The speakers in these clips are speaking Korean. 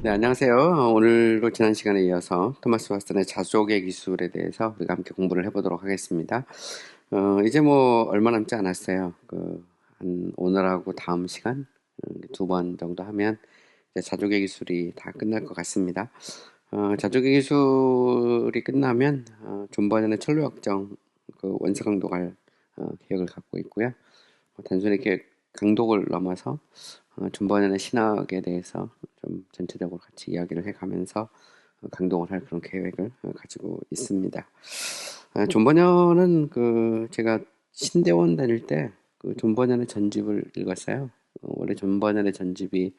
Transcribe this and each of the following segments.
네, 안녕하세요. 오늘도 지난 시간에 이어서 토마스 왓슨의 자족의 기술에 대해서 우리가 함께 공부를 해보도록 하겠습니다. 이제 뭐 얼마 남지 않았어요. 오늘하고 다음 시간 두 번 정도 하면 이제 자족의 기술이 다 끝날 것 같습니다. 자족의 기술이 끝나면 존 버년의 천로역정 그 원서 강독할 계획을 갖고 있고요. 단순히 이렇게 강독을 넘어서 존 버년의 신학에 대해서 좀 전체적으로 같이 이야기를 해가면서 강동을 할 그런 계획을 가지고 있습니다. 존 버년은 제가 신대원 다닐 때 그 존 버년의 전집을 읽었어요. 원래 존 버년의 전집이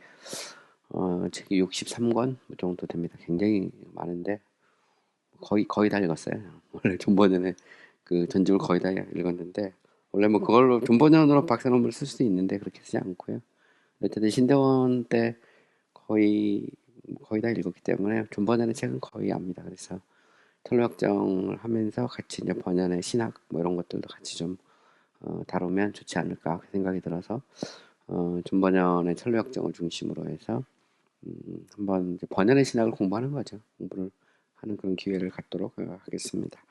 책이 63권 정도 됩니다. 굉장히 많은데 거의 다 읽었어요. 원래 존 버년의 그 전집을 거의 다 읽었는데 원래 뭐 그걸로 존 버년으로 박사 논문을 쓸 수도 있는데 그렇게 쓰지 않고요. 어쨌든 신대원 때 거의 다 읽었기 때문에 존 버년의 책은 거의 압니다. 그래서 철학정을 하면서 같이 이제 번연의 신학 뭐 이런 것들도 같이 좀 다루면 좋지 않을까 그 생각이 들어서 존 번연의 철학정을 중심으로 해서 한번 이제 번연의 신학을 공부하는 거죠. 공부를 하는 그런 기회를 갖도록 하겠습니다.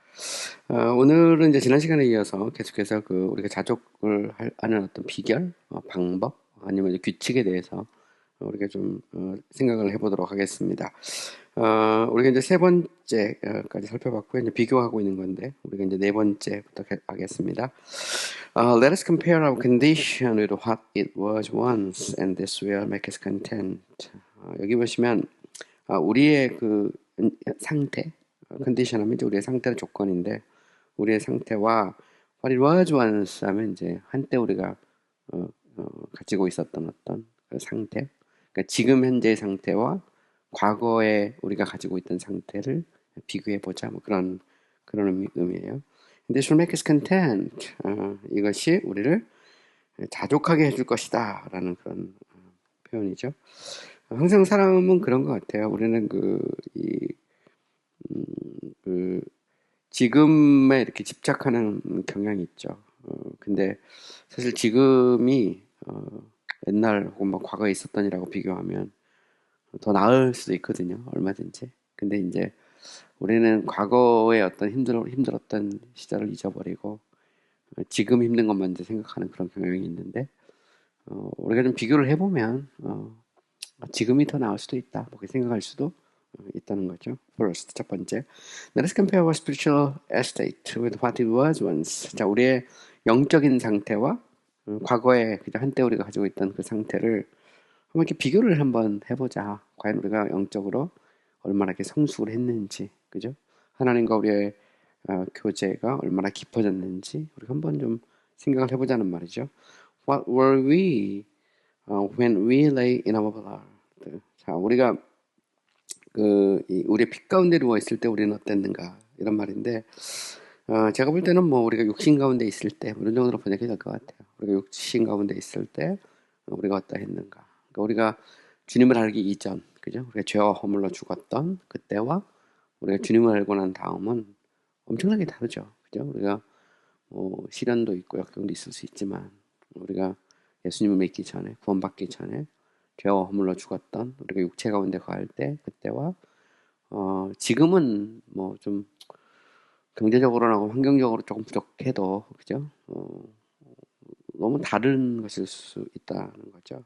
오늘은 이제 지난 시간에 이어서 계속해서 우리가 자족을 하는 어떤 비결, 방법, 아니면 이제 규칙에 대해서 우리가 좀 생각을 해보도록 하겠습니다. 우리가 이제 세 번째까지 살펴봤고요. 이제 비교하고 있는 건데 우리가 이제 네 번째부터 하겠습니다. Let us compare our condition with what it was once, and this will make us content. 여기 보시면 우리의 그 상태, 컨디션 하면 이제 우리의 상태는 조건인데 우리의 상태와 what it was once 하면 이제 한때 우리가 가지고 있었던 어떤 그 상태, 그러니까 지금 현재의 상태와 과거에 우리가 가지고 있던 상태를 비교해 보자, 뭐 그런 의미예요. This will make us content. 이것이 우리를 자족하게 해줄 것이다라는 그런 표현이죠. 항상 사람은 그런 것 같아요. 우리는 지금에 이렇게 집착하는 경향이 있죠. 근데 사실 지금이 옛날 혹은 뭐 과거에 있었던 일하고 비교하면 더 나을 수도 있거든요. 얼마든지. 근데 이제 우리는 과거의 어떤 힘들었던 시절을 잊어버리고 지금 힘든 것만 이제 생각하는 그런 경향이 있는데 우리가 좀 비교를 해보면 지금이 더 나을 수도 있다. 그렇게 생각할 수도 있다는 거죠. First, 첫 번째. Let us compare our spiritual estate with what it was once. 자, 우리의 영적인 상태와 과거에 한때 우리가 가지고 있던 그 상태를 한번 이렇게 비교를 한번 해보자. 과연 우리가 영적으로 얼마나 이렇게 성숙을 했는지, 그죠? 하나님과 우리의 교제가 얼마나 깊어졌는지 우리가 한번 좀 생각을 해보자는 말이죠. What were we when we lay in our blood? 자, 우리가 우리의 피 가운데 누워 있을 때 우리는 어땠는가 이런 말인데 제가 볼 때는 뭐 우리가 육신 가운데 있을 때 이런 정도로 번역이 될 것 같아요. 우리가 육신 가운데 있을 때 우리가 어떠했는가. 그러니까 우리가 주님을 알기 이전, 그죠? 우리가 죄와 허물로 죽었던 그때와 우리가 주님을 알고 난 다음은 엄청나게 다르죠, 그죠? 우리가 뭐 시련도 있고 역경도 있을 수 있지만 우리가 예수님을 믿기 전에 구원받기 전에 죄와 허물로 죽었던 우리가 육체 가운데 거할 때 그때와 지금은 뭐 좀 경제적으로나 환경적으로 조금 부족해도 그죠? 너무 다른 것일 수 있다는 거죠.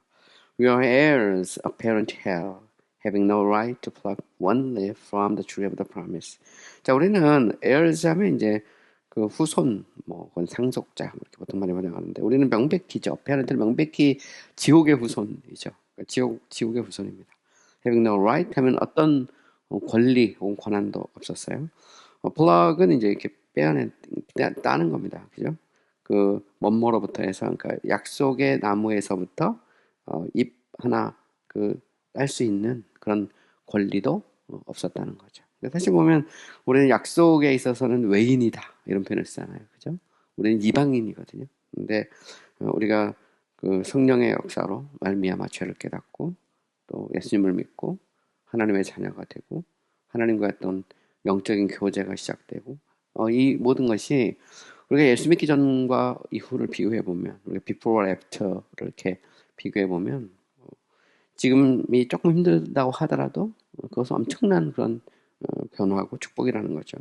We are heirs apparent hell, having no right to pluck one leaf from the tree of the promise. 자, 우리는 heirs 하면 이제 그 후손, 뭐 그건 상속자 이렇게 보통 많이 번역하는데 우리는 명백히죠. apparent는 명백히 지옥의 후손이죠. 그러니까 지옥의 후손입니다. Having no right 하면 어떤 권리 혹은 권한도 없었어요. pluck은 이제 이렇게 따는 겁니다. 그죠? 그 먼모로부터 해서 그러니까 약속의 나무에서부터 잎 하나 딸 수 있는 그런 권리도 없었다는 거죠. 사실 보면 우리는 약속에 있어서는 외인이다 이런 표현을 쓰잖아요. 그죠? 우리는 이방인이거든요. 근데 우리가 그 성령의 역사로 말미암아 죄를 깨닫고 또 예수님을 믿고 하나님의 자녀가 되고 하나님과 어떤 영적인 교제가 시작되고 이 모든 것이 우리가 예수 믿기 전과 이후를 비교해 보면 우리가 before, after를 이렇게 비교해 보면 지금이 조금 힘들다고 하더라도 그것은 엄청난 그런 변화하고 축복이라는 거죠.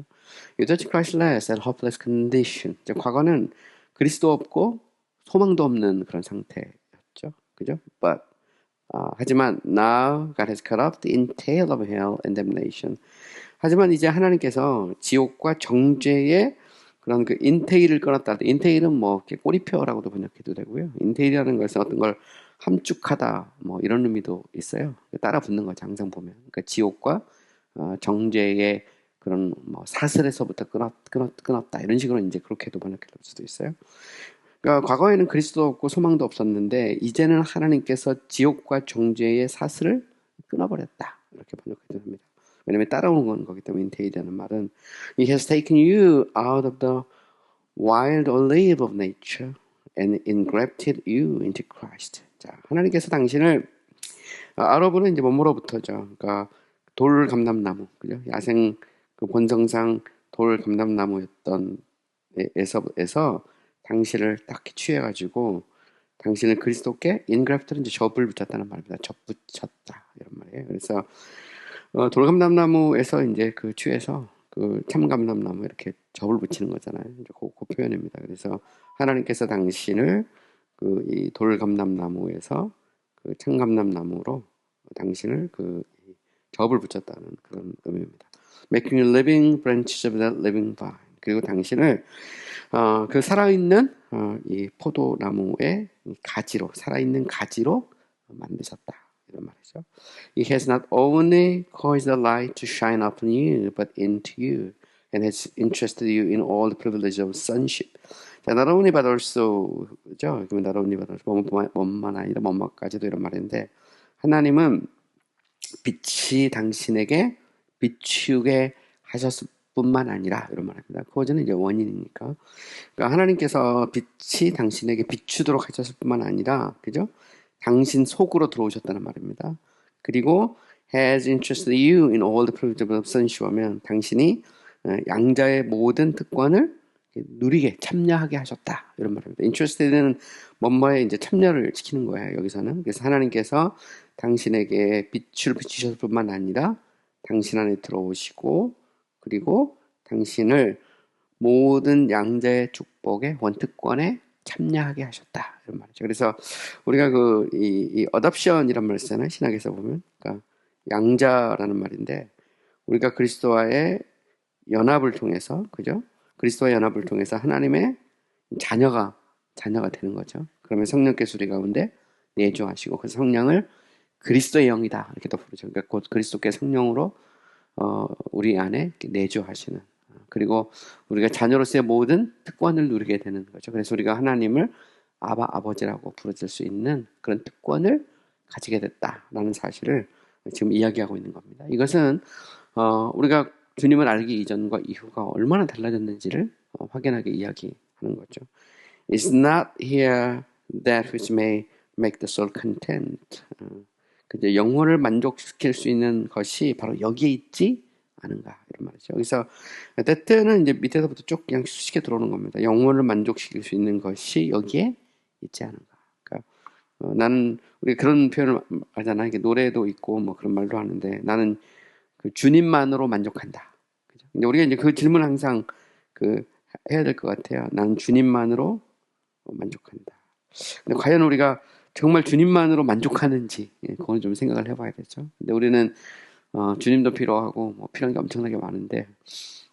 Without Christless and hopeless condition. 과거는 그리스도 없고 소망도 없는 그런 상태였죠. 그죠? But 하지만 now God has cut off the entail of hell and damnation. 하지만 이제 하나님께서 지옥과 정죄의 그런 그 인테일을 끊었다. 인테일은 뭐 꼬리표라고도 번역해도 되고요. 인테일이라는 것은 어떤 걸 함축하다 뭐 이런 의미도 있어요. 따라 붙는 거죠. 항상 보면. 그러니까 지옥과 정죄의 그런 뭐 사슬에서부터 끊었다 이런 식으로 이제 그렇게도 번역해 볼 수도 있어요. 그러니까 과거에는 그리스도 없고 소망도 없었는데 이제는 하나님께서 지옥과 정죄의 사슬을 끊어버렸다 이렇게 번역해도 됩니다. 왜냐면 따라오는 거기 때문에 인테이라는 말은 He has taken you out of the wild olive of nature and engrafted you into Christ. 자, 하나님께서 당신을 아러브는 이제 뭐뭐로부터죠. 그러니까 돌 감람나무, 그죠? 야생 그 본성상 돌 감람나무였던 에서 당신을 딱 취해가지고 당신을 그리스도께 인그래프트는 이제 접을 붙였다는 말입니다. 접붙였다 이런 말이에요. 그래서 돌감람나무에서 이제 그 취해서 그 참감람나무 이렇게 접을 붙이는 거잖아요. 이제 그 표현입니다. 그래서 하나님께서 당신을 그 이 돌감람나무에서 그 참감람나무로 당신을 그 접을 붙였다는 그런 의미입니다. Making you living branches of that living vine. 그리고 당신을 그 살아있는 이 포도나무의 가지로 살아있는 가지로 만드셨다 이런 말이죠. He has not only caused the light to shine upon you, but into you, and has entrusted you in all the privilege of sonship. 자, not only but also죠. 그러면 not only but also 뭐만 아니라 뭐뭐까지도 이런 말인데 하나님은 빛이 당신에게 비추게 하셨을 뿐만 아니라 이런 말입니다. 그거는 이제 원인이니까. 그러니까 하나님께서 빛이 당신에게 비추도록 하셨을 뿐만 아니라, 그죠? 당신 속으로 들어오셨다는 말입니다. 그리고 has entrusted you in all the privilege of sonship 하면 당신이 양자의 모든 특권을 누리게 참여하게 하셨다 이런 말입니다. interested는 뭐뭐에 이제 참여를 시키는 거예요. 여기서는 그래서 하나님께서 당신에게 빛을 비추셨을 뿐만 아니라 당신 안에 들어오시고 그리고 당신을 모든 양자의 축복의 원특권에 참여하게 하셨다 이런 말이죠. 그래서 우리가 이 어답션이란 말을 쓰잖아요. 신학에서 보면 그러니까 양자라는 말인데 우리가 그리스도와의 연합을 통해서 그죠? 그리스도와 연합을 통해서 하나님의 자녀가 되는 거죠. 그러면 성령께서 우리 가운데 내주하시고 그 성령을 그리스도의 영이다 이렇게 또 부르죠. 그러니까 곧 그리스도께 성령으로 우리 안에 내주하시는 그리고 우리가 자녀로서의 모든 특권을 누리게 되는 거죠. 그래서 우리가 하나님을 아버지라고 부르질 수 있는 그런 특권을 가지게 됐다라는 사실을 지금 이야기하고 있는 겁니다. 이것은 우리가 주님을 알기 이전과 이후가 얼마나 달라졌는지를 확연하게 이야기하는 거죠. It's not here that which may make the soul content. 그죠? 영혼을 만족시킬 수 있는 것이 바로 여기에 있지 않은가 이런 말이죠. 여기서 that는 이제 밑에서부터 쭉 그냥 수식에 들어오는 겁니다. 영혼을 만족시킬 수 있는 것이 여기에 있지 않은가. 그러니까 나는 우리 그런 표현을 하잖아. 이게 노래도 있고 뭐 그런 말도 하는데 나는 그 주님만으로 만족한다. 그죠? 근데 우리가 이제 그 질문 항상 해야 될 것 같아요. 나는 주님만으로 만족한다. 근데 과연 우리가 정말 주님만으로 만족하는지 그건 좀 생각을 해봐야 되죠. 근데 우리는 주님도 필요하고 뭐 필요한 게 엄청나게 많은데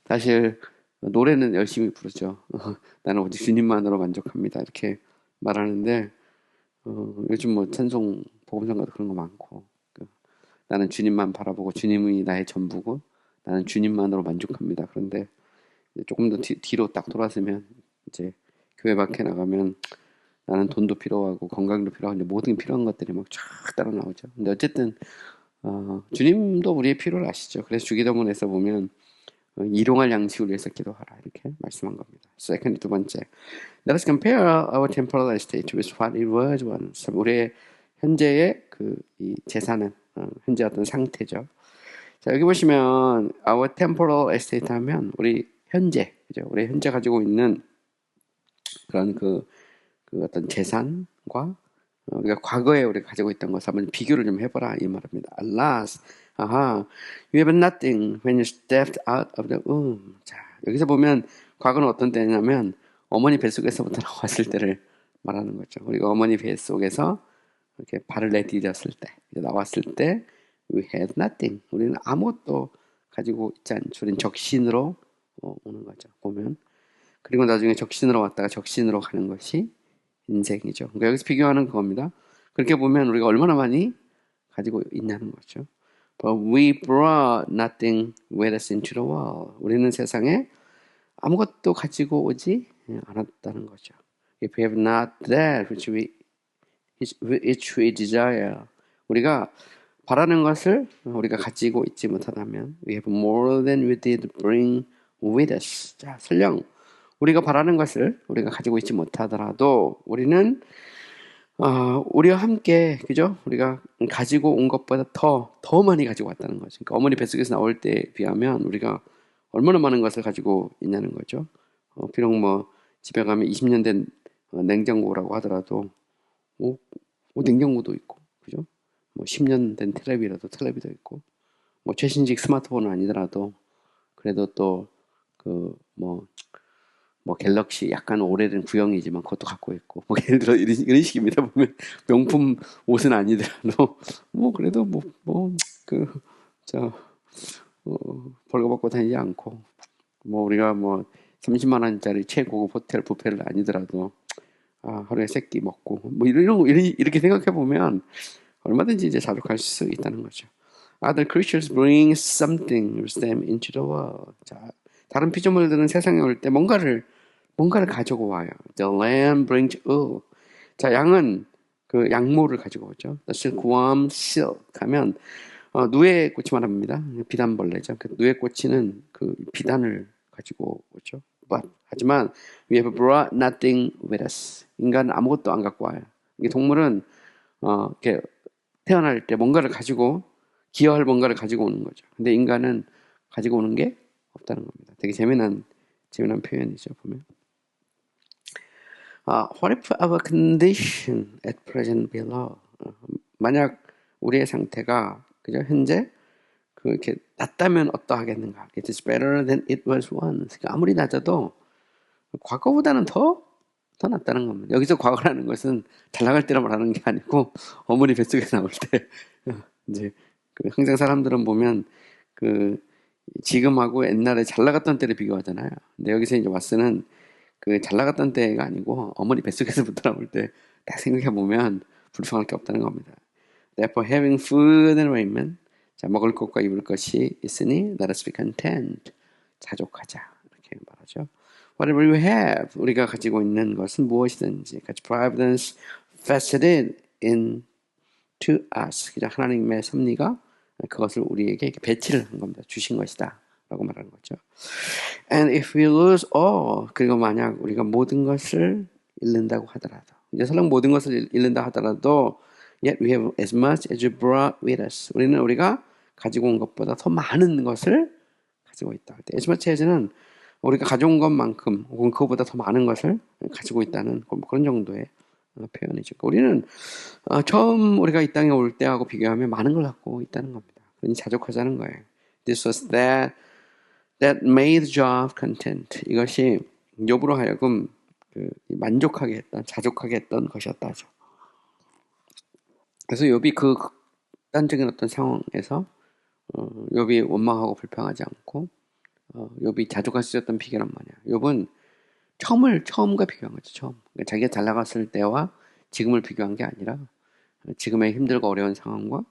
사실 노래는 열심히 부르죠. 나는 오직 주님만으로 만족합니다. 이렇게 말하는데 요즘 뭐 찬송 복음성가도 그런 거 많고 나는 주님만 바라보고 주님이 나의 전부고 나는 주님만으로 만족합니다. 그런데 조금 더 뒤로 딱 돌아서면 이제 교회 밖에 나가면 나는 돈도 필요하고 건강도 필요하고 모든 필요한 것들이 막 쫙 따라 나오죠. 근데 어쨌든 주님도 우리의 필요를 아시죠. 그래서 주기도문에서 보면 일용할 양식을 위해서 기도하라 이렇게 말씀한 겁니다. Second, 두 번째, let us compare our temporal estate with what it was once. 우리의 현재의 이 재산은 현재 어떤 상태죠. 자 여기 보시면 our temporal estate 하면 우리 현재, 그죠? 우리 현재 가지고 있는 그런 그 어떤 재산과 우리가 과거에 우리가 가지고 있던 것을 한번 비교를 좀 해보라 이 말입니다. Alas, 아하, you have nothing when you stepped out of the womb. 자, 여기서 보면 과거는 어떤 때냐면 어머니 뱃속에서부터 나왔을 때를 말하는 거죠. 우리가 어머니 뱃속에서 이렇게 발을 내디뎠을 때, 나왔을 때 we had nothing. 우리는 아무것도 가지고 있지 않죠. 우리는 적신으로 오는 거죠. 보면. 그리고 나중에 적신으로 왔다가 적신으로 가는 것이 인생이죠. 그러니까 여기서 비교하는 그겁니다. 그렇게 보면 우리가 얼마나 많이 가지고 있냐는 거죠. But we brought nothing with us into the world. 우리는 세상에 아무것도 가지고 오지 않았다는 거죠. If we have not that which we desire. 우리가 바라는 것을 우리가 가지고 있지 못하다면 we have more than we did bring with us. 자, 설령 우리가 바라는 것을 우리가 가지고 있지 못하더라도 우리는 우리와 함께 그죠? 우리가 가지고 온 것보다 더 많이 가지고 왔다는 거죠. 그러니까 어머니 뱃속에서 나올 때에 비하면 우리가 얼마나 많은 것을 가지고 있냐는 거죠. 비록 뭐 집에 가면 20년 된 냉장고라고 하더라도 냉장고도 있고 그죠? 뭐 10년 된 텔레비라도 텔레비도 있고 뭐 최신식 스마트폰은 아니더라도 그래도 또 뭐 갤럭시 약간 오래된 구형이지만 그것도 갖고 있고 뭐 예를 들어 이런 식입니다. 보면 명품 옷은 아니더라도 뭐 그래도 벌거벗고 다니지 않고 뭐 우리가 뭐 30만 원짜리 최고급 호텔 뷔페를 아니더라도 하루에 3끼 먹고 뭐 이렇게 생각해 보면 얼마든지 이제 자족할 수 있다는 거죠. Other creatures bring something with them into the world. 자, 다른 피조물들은 세상에 올 때 뭔가를 가지고 와요. The lamb brings wool. 자, 양은 그 양모를 가지고 오죠. The silkworm silk 하면 누에 꽃이 말합니다. 비단벌레죠. 그 누에 꽃이는 그 비단을 가지고 오죠. 하지만 we have brought nothing with us. 인간은 아무것도 안 갖고 와요. 이게 동물은 이렇게 태어날 때 뭔가를 가지고 기여할 뭔가를 가지고 오는 거죠. 근데 인간은 가지고 오는 게 없다는 겁니다. 되게 재미난 표현이죠. 보면 what if our condition at present be low? 만약 우리의 상태가 그죠 현재 이렇게 낮다면 어떠하겠는가? It is better than it was once. 그러니까 아무리 낮아도 과거보다는 더 낫다는 겁니다. 여기서 과거라는 것은 잘 나갈 때로 말하는 게 아니고 어머니 뱃속에서 나올 때 이제 항상 사람들은 보면 지금하고 옛날에 잘 나갔던 때를 비교하잖아요. 근데 여기서 이제 왓슨은 잘 나갔던 때가 아니고 어머니 뱃속에서부터 나올 때 딱 생각해 보면 불평할 게 없다는 겁니다. Therefore, having food and raiment, 자 먹을 것과 입을 것이 있으니 let us be content. 자족하자 이렇게 말하죠. Whatever we have, 우리가 가지고 있는 것은 무엇이든지, God's providence vested in to us. 그냥 하나님의 섭리가 그것을 우리에게 배치를 한 겁니다. 주신 것이다. 라고 말하는 거죠. And if we lose all, 그리고 만약 우리가 모든 것을 잃는다고 하더라도, 이제 설령 모든 것을 잃는다 하더라도, yet we have as much as you brought with us. 우리는 우리가 가지고 온 것보다 더 많은 것을 가지고 있다. as much as는 우리가 가져온 것만큼 혹은 그것보다 더 많은 것을 가지고 있다는 그런 정도의 표현이죠. 우리는 처음 우리가 이 땅에 올 때하고 비교하면 많은 걸 갖고 있다는 겁니다. 그러니 자족하자는 거예요. This was that made Job content. 이것이 욥으로 하여금 만족하게 했던, 자족하게 했던 것이었다죠. 그래서 욥이 그 극단적인 어떤 상황에서 욥이 원망하고 불평하지 않고 욥이 자족할 수 있었던 비결은 뭐냐? 욥은 처음과 비교한 거죠. 처음. 그러니까 자기가 잘 나갔을 때와 지금을 비교한 게 아니라 지금의 힘들고 어려운 상황과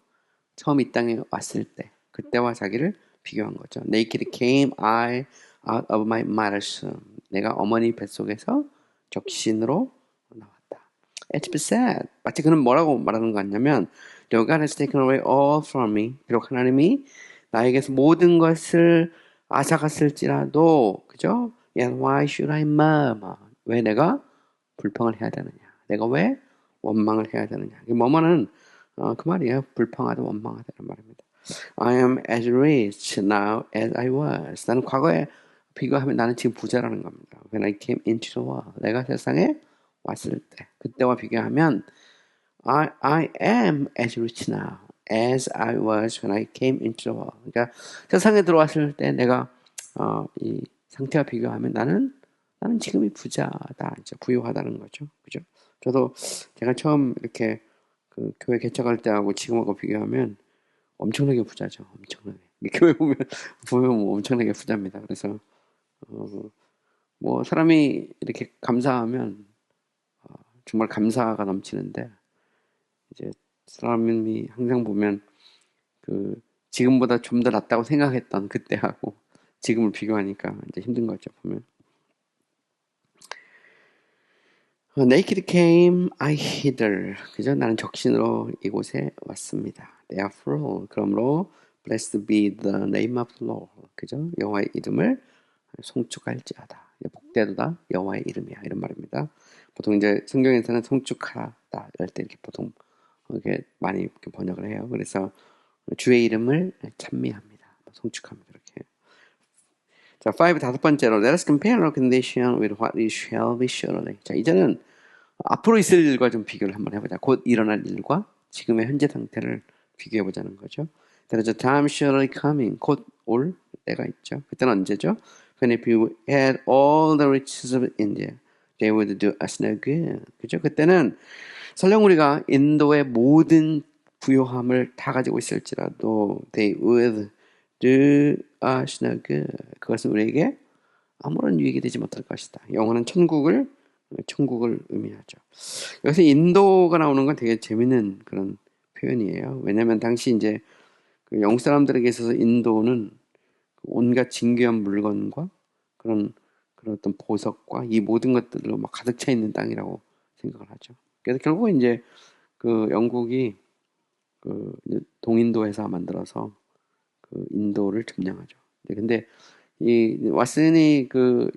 처음 이 땅에 왔을 때 그때와 자기를 비교한 거죠. Naked came I out of my mother's womb. 내가 어머니 뱃속에서 적신으로 나왔다. It's sad. 마치 그는 뭐라고 말하는 거 같냐면 God has taken away all from me. 비록 하나님이 나에게서 모든 것을 앗아갔을지라도 그죠? Yet why should I murmur? 왜 내가 불평을 해야 되느냐? 내가 왜 원망을 해야 되느냐? 뭐뭐는 그 말이에요. 불평하다 원망하다는 말입니다. I am as rich now as I was. 나는 과거에 비교하면 나는 지금 부자라는 겁니다. When I came into the world. 내가 세상에 왔을 때. 그때와 비교하면 I am as rich now as I was when I came into the world. 그러니까 세상에 들어왔을 때 내가 이 상태와 비교하면 나는 지금이 부자다, 이제 부유하다는 거죠. 그죠? 저도 제가 처음 이렇게 그 교회 개척할 때하고 지금하고 비교하면 엄청나게 부자죠. 엄청나게. 교회 보면 뭐 엄청나게 부자입니다. 그래서 뭐 사람이 이렇게 감사하면 정말 감사가 넘치는데, 이제 사람이 항상 보면 그 지금보다 좀 더 낫다고 생각했던 그때하고 지금을 비교하니까 이제 힘든 거죠. 보면 naked came, I hither. 그죠? 나는 적신으로 이곳에 왔습니다. Therefore, 그러므로 blessed be the name of the Lord. 그죠? 여호와의 이름을 송축할지어다. 복되도다 여호와의 이름이야, 이런 말입니다. 보통 이제 성경에서는 송축하다 이럴 때 이렇게 보통 이렇게 많이 이렇게 번역을 해요. 그래서 주의 이름을 찬미합니다. 송축합니다. 이렇게. 자, 5 다섯 번째로 let us compare our condition with what we shall be surely. 자, 이제는 앞으로 있을 일과 좀 비교를 한번 해보자. 곧 일어날 일과 지금의 현재 상태를 비교해 보자는 거죠. There is a time surely coming. 곧 올 때가 있죠. 그때는 언제죠? When if you had all the riches of India, they would do us no good. 그죠? 그때는 설령 우리가 인도의 모든 부요함을 다 가지고 있을지라도 they would do us no good. 그것은 우리에게 아무런 유익이 되지 못할 것이다. 영어는 천국을 의미하죠. 여기서 인도가 나오는 건 되게 재밌는 그런 표현이에요. 왜냐하면 당시 이제 그 영국 사람들에게 있어서 인도는 온갖 진귀한 물건과 그런 어떤 보석과 이 모든 것들로 막 가득 차 있는 땅이라고 생각을 하죠. 그래서 결국 이제 그 영국이 그 동인도 회사 만들어서 그 인도를 점령하죠. 근데 이 왓슨이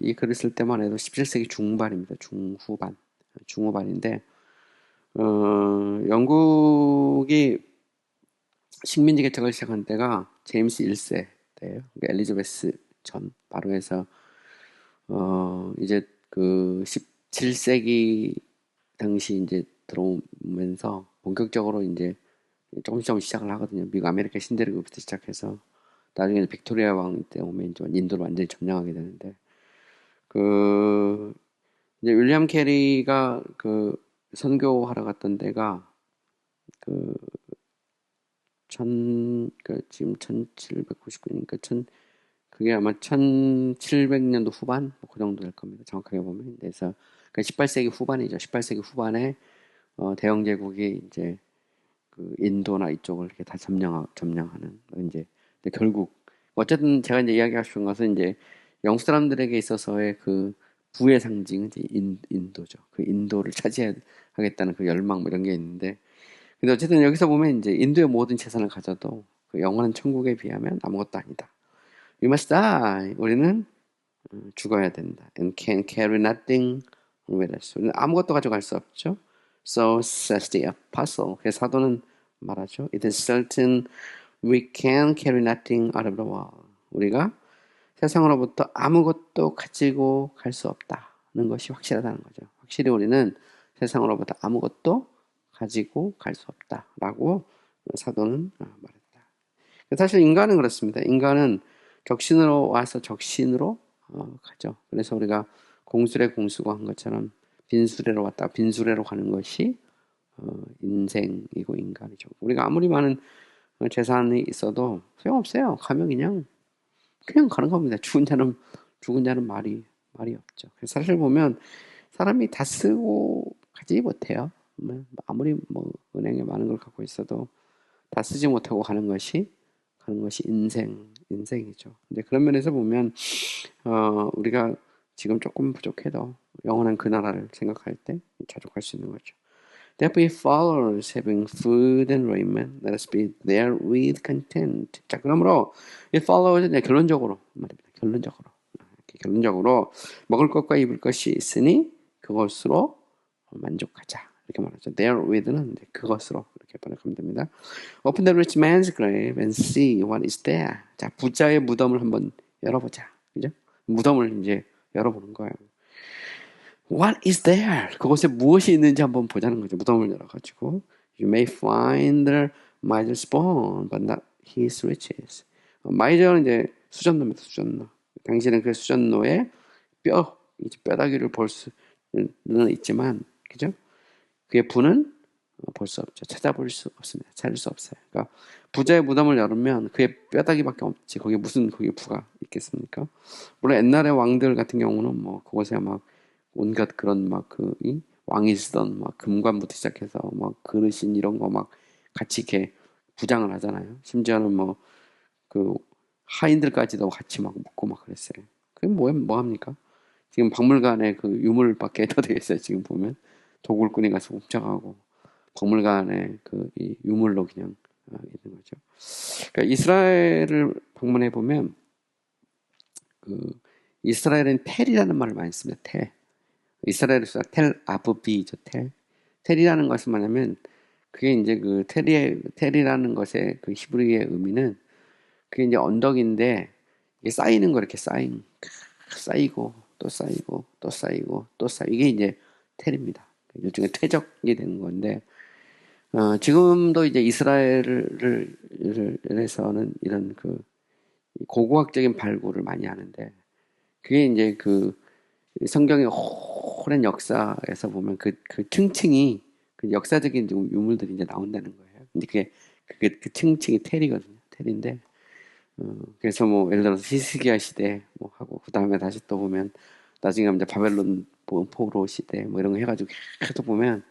이 글을 쓸 때만 해도 17세기 중반입니다. 중후반인데 영국이 식민지 개척을 시작한 때가 제임스 1세 때예요. 그러니까 엘리자베스 전 바로 해서 이제 그 17세기 당시 이제 들어오면서 본격적으로 이제 조금씩 시작을 하거든요. 미국 아메리카 신대륙부터 시작해서 나중에 빅토리아 왕 때 오면 이제 인도를 완전히 점령하게 되는데, 이제 윌리엄 캐리가 선교하러 갔던 데가 지금 1799년이니까 그게 아마 1700년도 후반 그 정도 될 겁니다. 정확하게 보면. 그래서 18세기 후반이죠. 18세기 후반에 대영 제국이 이제 인도나 이쪽을 이렇게 다 점령하는 이제 결국 어쨌든 제가 이제 이야기하고 싶은 것은 이제 영국 사람들에게 있어서의 그 부의 상징은 이제 인도죠. 그 인도를 차지하겠다는 그 열망 뭐 이런 게 있는데, 근데 어쨌든 여기서 보면 이제 인도의 모든 재산을 가져도 그 영원한 천국에 비하면 아무것도 아니다. We must die. 우리는 죽어야 된다. And can carry nothing with us. 우리는 아무것도 가져갈 수 없죠. So says the apostle. 그래서 사도는 말하죠. It is certain we can carry nothing out of the world. 우리가 세상으로부터 아무것도 가지고 갈 수 없다는 것이 확실하다는 거죠. 확실히 우리는 세상으로부터 아무것도 가지고 갈 수 없다라고 사도는 말했다. 사실 인간은 그렇습니다. 인간은 적신으로 와서 적신으로 가죠. 그래서 우리가 공수래 공수고 한 것처럼 빈수레로 왔다 빈수레로 가는 것이 인생이고 인간이죠. 우리가 아무리 많은 재산이 있어도 소용없어요. 가면 그냥 가는 겁니다. 죽은 자는 말이 없죠. 그래서 사실 보면 사람이 다 쓰고 가지 못해요. 아무리 은행에 많은 걸 갖고 있어도 다 쓰지 못하고 가는 것이 인생이죠. 근데 그런 면에서 보면 우리가 지금 조금 부족해도 영원한 그 나라를 생각할 때 자족할 수 있는 거죠. Therefore, if followers having food and raiment, let us be therewith content. 자, 그러므로 if followers, 결론적으로 말입니다. 결론적으로 먹을 것과 입을 것이 있으니 그것으로 만족하자. 이렇게 말하죠. therewith는 그것으로 이렇게 번역하면 됩니다. Open the rich man's grave and see what is there. 자, 부자의 무덤을 한번 열어보자. 그죠? 무덤을 이제 열어보는 거예요. What is there? 그곳에 무엇이 있는지 한번 보자는 거죠. 무덤을 열어가지고. You may find the miser's bone, but not his riches. 마이저는 이제 수전노입니다. 수전노. 당신은 그 수전노의 이제 뼈다귀를 볼 수는 있지만, 그죠? 그의 부는 볼 수 없죠. 찾아볼 수 없습니다. 찾을 수 없어요. 그러니까 부자의 무덤을 열으면 그의 뼈다귀밖에 없지. 거기에 무슨 거기에 부가 있겠습니까? 물론 옛날의 왕들 같은 경우는 뭐 그곳에 막 온갖 그런 막 이 왕이 쓰던 막 금관부터 시작해서 막 그릇인 이런 거 막 같이 이렇게 부장을 하잖아요. 심지어는 뭐 그 하인들까지도 같이 막 묻고 막 그랬어요. 그게 뭐 합니까? 지금 박물관에 그 유물밖에 더 되어 있어요. 지금 보면 도굴꾼이 가서 훔쳐가고 박물관에 그 이 유물로 그냥 있는 거죠. 그러니까 이스라엘을 방문해 보면 그 이스라엘은 텔이라는 말을 많이 씁니다. 텔. 이스라엘에서 텔 아브비죠. 텔이라는 것은 뭐냐면 그게 이제 그 텔이라는 것의 그 히브리의 의미는 그게 이제 언덕인데 이게 쌓이는 거 이렇게 쌓이고 또 쌓이고 또 쌓이고 또 쌓이고 이게 이제 텔입니다. 일종의 퇴적이 되는 건데 지금도 이제 이스라엘에서는 이런 그 고고학적인 발굴을 많이 하는데 그게 이제 그 성경의 오랜 역사에서 보면 그 층층이 그 역사적인 유물들이 이제 나온다는 거예요. 근데 그게 그 층층이 텔이거든요. 텔인데 그래서 뭐 예를 들어서 히스기야 시대 뭐 하고 그 다음에 다시 또 보면 나중에 이제 바벨론 포로 시대 뭐 이런 거 해가지고 계속 보면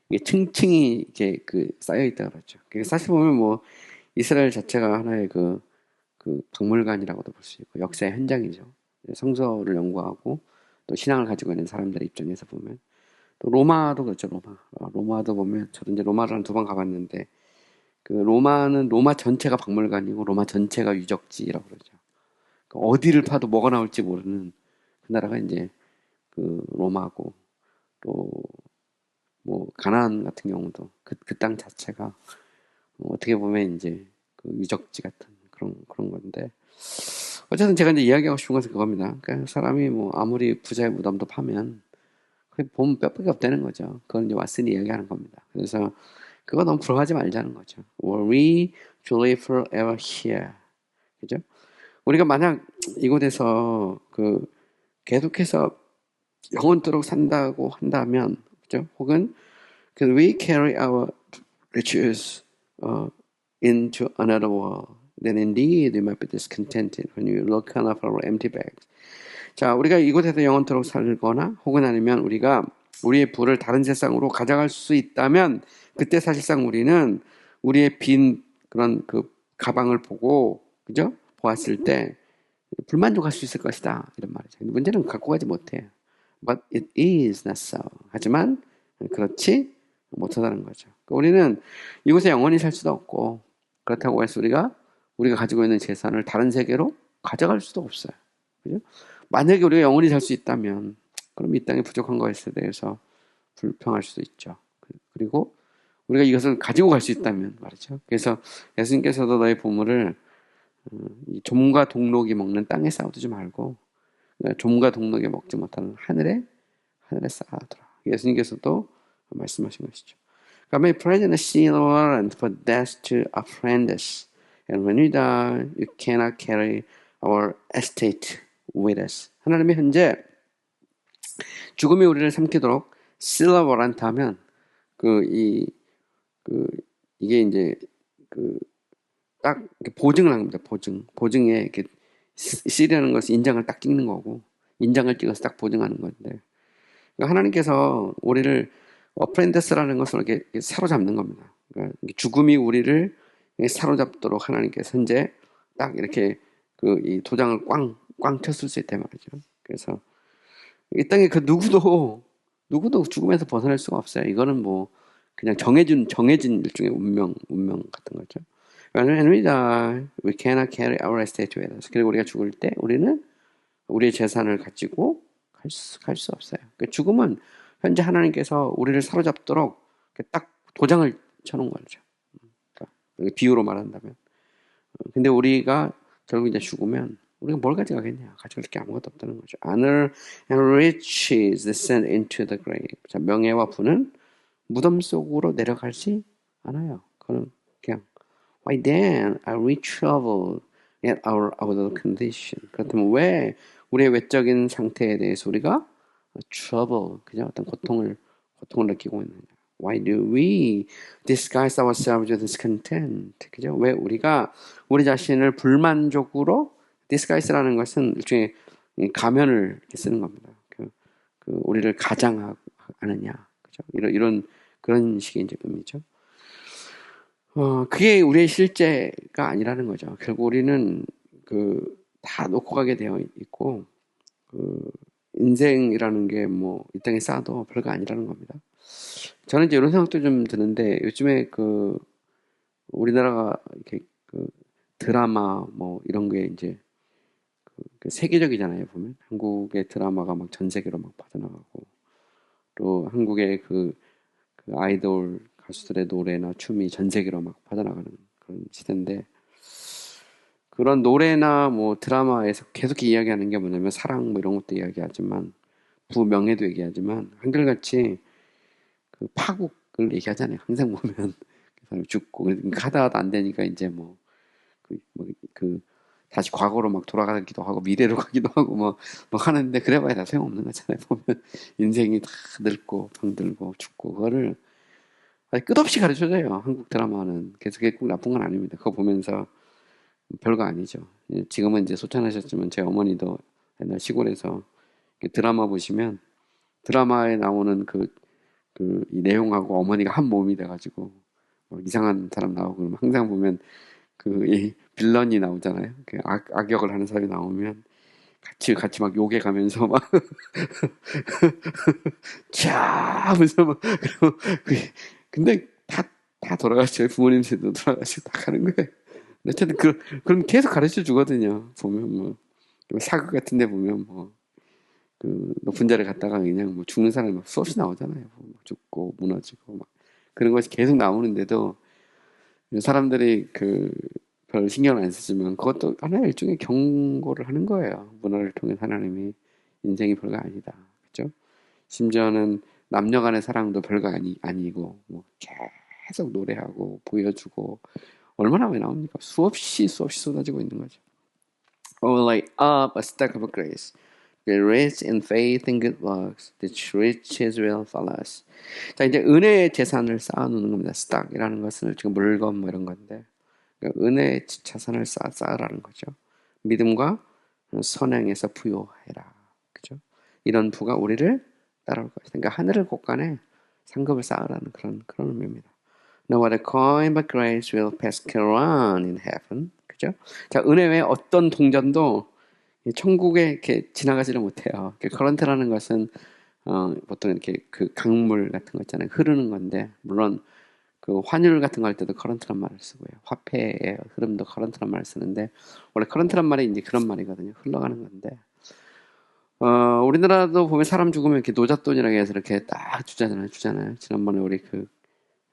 이게 층층이 이렇게 그 쌓여 있다 그러죠. 사실 보면 뭐 이스라엘 자체가 하나의 그 박물관이라고도 볼 수 있고 역사의 현장이죠. 성서를 연구하고 또 신앙을 가지고 있는 사람들의 입장에서 보면 또 로마도 그렇죠. 로마도 보면 저도 이제 로마를 한 2번 가봤는데 그 로마는 로마 전체가 박물관이고 로마 전체가 유적지라고 그러죠. 그러니까 어디를 파도 뭐가 나올지 모르는 그 나라가 이제 그 로마고 또 뭐 가나안 같은 경우도 그 땅 자체가 어떻게 보면 이제 그 유적지 같은 그런 건데 어쨌든 제가 이제 이야기하고 싶은 것은 그겁니다. 그러니까 사람이 뭐 아무리 부자의 무덤도 파면 그게 보면 뼈밖에 없다는 거죠. 그걸 이제 왓슨이 이야기하는 겁니다. 그래서 그거 너무 부러워하지 말자는 거죠. Were we to live forever here? 그죠? 우리가 만약 이곳에서 그 계속해서 영원토록 산다고 한다면, 그죠? 혹은 could we carry our riches into another world? Then indeed we might be discontented when we look on our empty bags. 자, 우리가 이곳에서 영원토록 살거나 혹은 아니면 우리가 우리의 부를 다른 세상으로 가져갈 수 있다면 그때 사실상 우리는 우리의 빈 그런 그 가방을 보고 그죠? 보았을 때 불만족할 수 있을 것이다 이런 말이죠. 문제는 갖고 가지 못해요. But it is not so. 하지만 그렇지 못하다는 거죠. 그러니까 우리는 이곳에 영원히 살 수도 없고 그렇다고 해서 우리가 가지고 있는 재산을 다른 세계로 가져갈 수도 없어요. 그죠? 만약에 우리가 영원히 살 수 있다면 그럼 이 땅에 부족한 것에 대해서 불평할 수도 있죠. 그리고 우리가 이것을 가지고 갈 수 있다면 말이죠. 그래서 예수님께서도 너의 보물을 이 좀과 동록이 먹는 땅에 쌓아두지 말고 좀과 동록이 먹지 못하는 하늘에 쌓아두라. 예수님께서도 말씀하신 것이죠. May present silver and for death to apprehend us. And when we die, you cannot carry our estate with us. 하나님의 현재 죽음이 우리를 삼키도록 silver란트 하면 이게 이제 딱 보증을 한 겁니다. 보증에 이렇게 C라는 것은 인장을 딱 찍는 거고 인장을 찍어서 딱 보증하는 건데 그러니까 하나님께서 우리를 어프렌데스라는 것을 이렇게 사로잡는 겁니다. 그러니까 죽음이 우리를 사로잡도록 하나님께서 현재 딱 이렇게 이 도장을 꽝 쳤을 수 있단 말이죠. 그래서 이 땅에 그 누구도 죽음에서 벗어날 수가 없어요. 이거는 뭐 그냥 정해진 일종의 운명 같은 거죠. And we die, we cannot carry our estate with us. 그리고 우리가 죽을 때 우리는 우리의 재산을 가지고 갈 수 없어요. 그러니까 죽음은 현재 하나님께서 우리를 사로잡도록 딱 도장을 쳐놓은 거죠. 그러니까 비유로 말한다면. 근데 우리가 결국 이제 죽으면 우리가 뭘 가져가겠냐? 가져갈 게 아무것도 없다는 거죠. Honor and riches descend into the grave. 자, 명예와 부는 무덤 속으로 내려가지 않아요. 그건 그냥 Why then are we troubled at our outward condition? 그렇다면 왜 우리의 외적인 상태에 대해서 우리가 trouble, 그냥 어떤 고통을 느끼고 있느냐? Why do we disguise ourselves with discontent? 그죠? 왜 우리가 우리 자신을 불만족으로 disguise라는 것은 일종의 가면을 이렇게 쓰는 겁니다. 우리를 가장하느냐, 그죠? 이런 그런 식의 이제 의미죠. 그게 우리의 실제가 아니라는 거죠. 결국 우리는 다 놓고 가게 되어 있고, 인생이라는 게 뭐, 이 땅에 쌓아도 별거 아니라는 겁니다. 저는 이제 이런 생각도 좀 드는데, 요즘에 우리나라가 이렇게 드라마 뭐, 이런 게 이제 세계적이잖아요, 보면. 한국의 드라마가 막 전 세계로 막 빠져나가고, 또 한국의 아이돌 가수들의 노래나 춤이 전 세계로 막 빠져나가는 그런 시대인데, 그런 노래나 뭐 드라마에서 계속 이야기하는 게 뭐냐면 사랑 뭐 이런 것도 이야기하지만 부명예도 얘기하지만 한결같이 파국을 얘기하잖아요. 항상 보면 그 사람이 죽고 하다가도 안 되니까 이제 다시 과거로 막 돌아가기도 하고 미래로 가기도 하고 뭐 하는데 그래봐야 다 소용없는 거잖아요. 보면 인생이 다 늙고 병들고 죽고 그거를 끝없이 가르쳐줘요. 한국 드라마는. 그래서 그게 꼭 나쁜 건 아닙니다. 그거 보면서 별거 아니죠. 지금은 이제 소천하셨지만 제 어머니도 옛날 시골에서 드라마 보시면 드라마에 나오는 이 내용하고 어머니가 한 몸이 돼가지고 이상한 사람 나오고 그러면 항상 보면 이 빌런이 나오잖아요. 악역을 하는 사람이 나오면 같이 막 욕해 가면서 막 자 하면서 막 그리고 근데 다 돌아가시죠. 부모님들도 돌아가시고 다 가는 거예요. 어쨌든 그럼 계속 가르쳐 주거든요. 보면 뭐 사극 같은 데 보면 뭐 높은 자리 갔다가 그냥 뭐 죽는 사람이 막 수없이 나오잖아요. 뭐 죽고 무너지고 막 그런 것이 계속 나오는데도 사람들이 별 신경을 안 쓰지만 그것도 하나의 일종의 경고를 하는 거예요. 문화를 통해 하나님이 인생이 별거 아니다. 그죠? 심지어는 남녀 간의 사랑도 별거 아니고 뭐 계속 노래하고 보여주고 얼마나 많이 나옵니까? 수없이 쏟아지고 있는 거죠. Oh, like up a stack of grace. Be rich in faith and good works. The riches will follow us. 자, 이제 은혜의 재산을 쌓아놓는 겁니다. 스탁이라는 것은 지금 물건 뭐 이런 건데 은혜의 자산을 쌓으라는 거죠. 믿음과 선행에서 부요해라. 그죠? 이런 부가 우리를 따라올 것이다. 그러니까 하늘을 곳간에 상급을 쌓으라는 그런 의미입니다. Now what a coin but grace will pass around in heaven. 그죠? 자, 은혜 외에 어떤 동전도 천국에 이렇게 지나가지를 못해요. 커런트라는 것은 보통 이렇게 강물 같은 거 있잖아요. 흐르는 건데 물론 환율 같은 거 할 때도 커런트란 말을 쓰고요. 화폐의 흐름도 커런트란 말을 쓰는데 원래 커런트란 말이 이제 그런 말이거든요. 흘러가는 건데 우리나라도 보면 사람 죽으면 이렇게 노잣돈이라고 해서 이렇게 딱 주잖아요. 지난번에 우리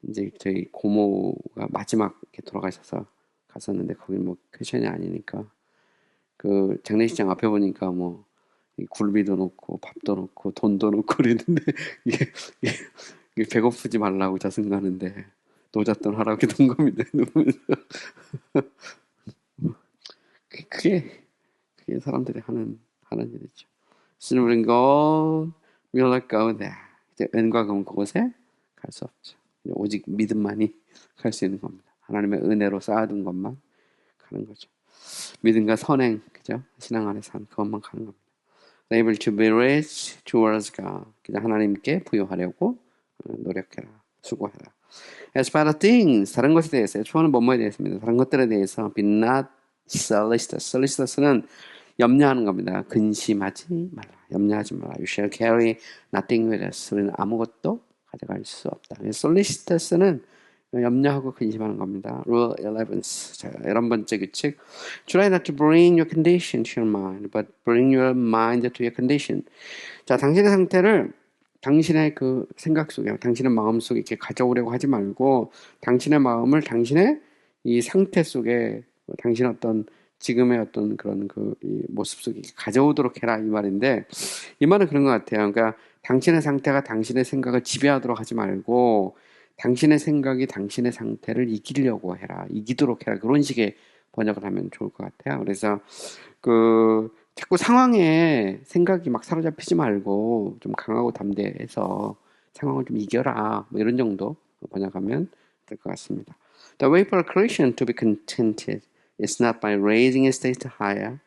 이제 저희 고모가 마지막 이렇게 돌아가셔서 갔었는데 거기 뭐 크리스천이 아니니까 장례식장 앞에 보니까 뭐 굴비도 놓고 밥도 놓고 돈도 놓고 그랬는데 이게 배고프지 말라고 자승가는데 노잣돈 하라고 이렇게 돈 겁니다. 그게 사람들이 하는 일이죠. Silver and gold will not go there. 이제 은과 금 그곳에 갈 수 없죠. 오직 믿음만이 갈 수 있는 겁니다. 하나님의 은혜로 쌓아둔 것만 가는 거죠. 믿음과 선행, 그죠? 신앙 안에서 한 그것만 가는 겁니다. Able to be rich towards God. 그냥 하나님께 부여하려고 노력해라, 수고해라. As for the things, 다른 것에 대해서, 초하는 뭐뭐에 대해서입니다. 다른 것들에 대해서 be not solicitous. solicitous는 염려하는 겁니다. 근심하지 말라. 염려하지 말라. You shall carry nothing with us. 우리는 아무것도 가져갈 수 없다. solicitous는 염려하고 근심하는 겁니다. Rule 11. 자, 11번째 규칙. Try not to bring your condition to your mind, but bring your mind to your condition. 자, 당신의 상태를 당신의 생각 속에, 당신의 마음 속에 이렇게 가져오려고 하지 말고, 당신의 마음을 당신의 이 상태 속에, 당신의 지금의 어떤 그런 이 모습 속에 가져오도록 해라, 이 말인데, 이 말은 그런 것 같아요. 그러니까, 당신의 상태가 당신의 생각을 지배하도록 하지 말고, 당신의 생각이 당신의 상태를 이기려고 해라. 이기도록 해라. 그런 식의 번역을 하면 좋을 것 같아요. 그래서 자꾸 상황에 생각이 막 사로잡히지 말고 좀 강하고 담대해서 상황을 좀 이겨라. 뭐 이런 정도 번역하면 될 것 같습니다. The way for a Christian to be contented is not by raising his state higher.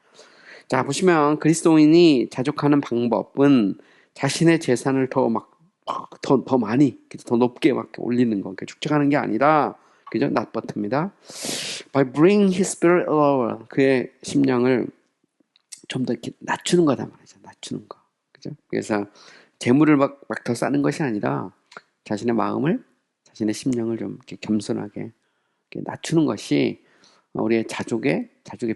자, 보시면 그리스도인이 자족하는 방법은 자신의 재산을 더 많이, 더 높게 막 올리는 거, 축적하는 게 아니라, 그죠? not but입니다. By bringing his spirit lower, 그의 심령을 좀 더 이렇게 낮추는 거다 말이죠. 낮추는 거. 그죠? 그래서 재물을 막 더 쌓는 것이 아니라 자신의 마음을, 자신의 심령을 좀 이렇게 겸손하게 이렇게 낮추는 것이 우리의 자족의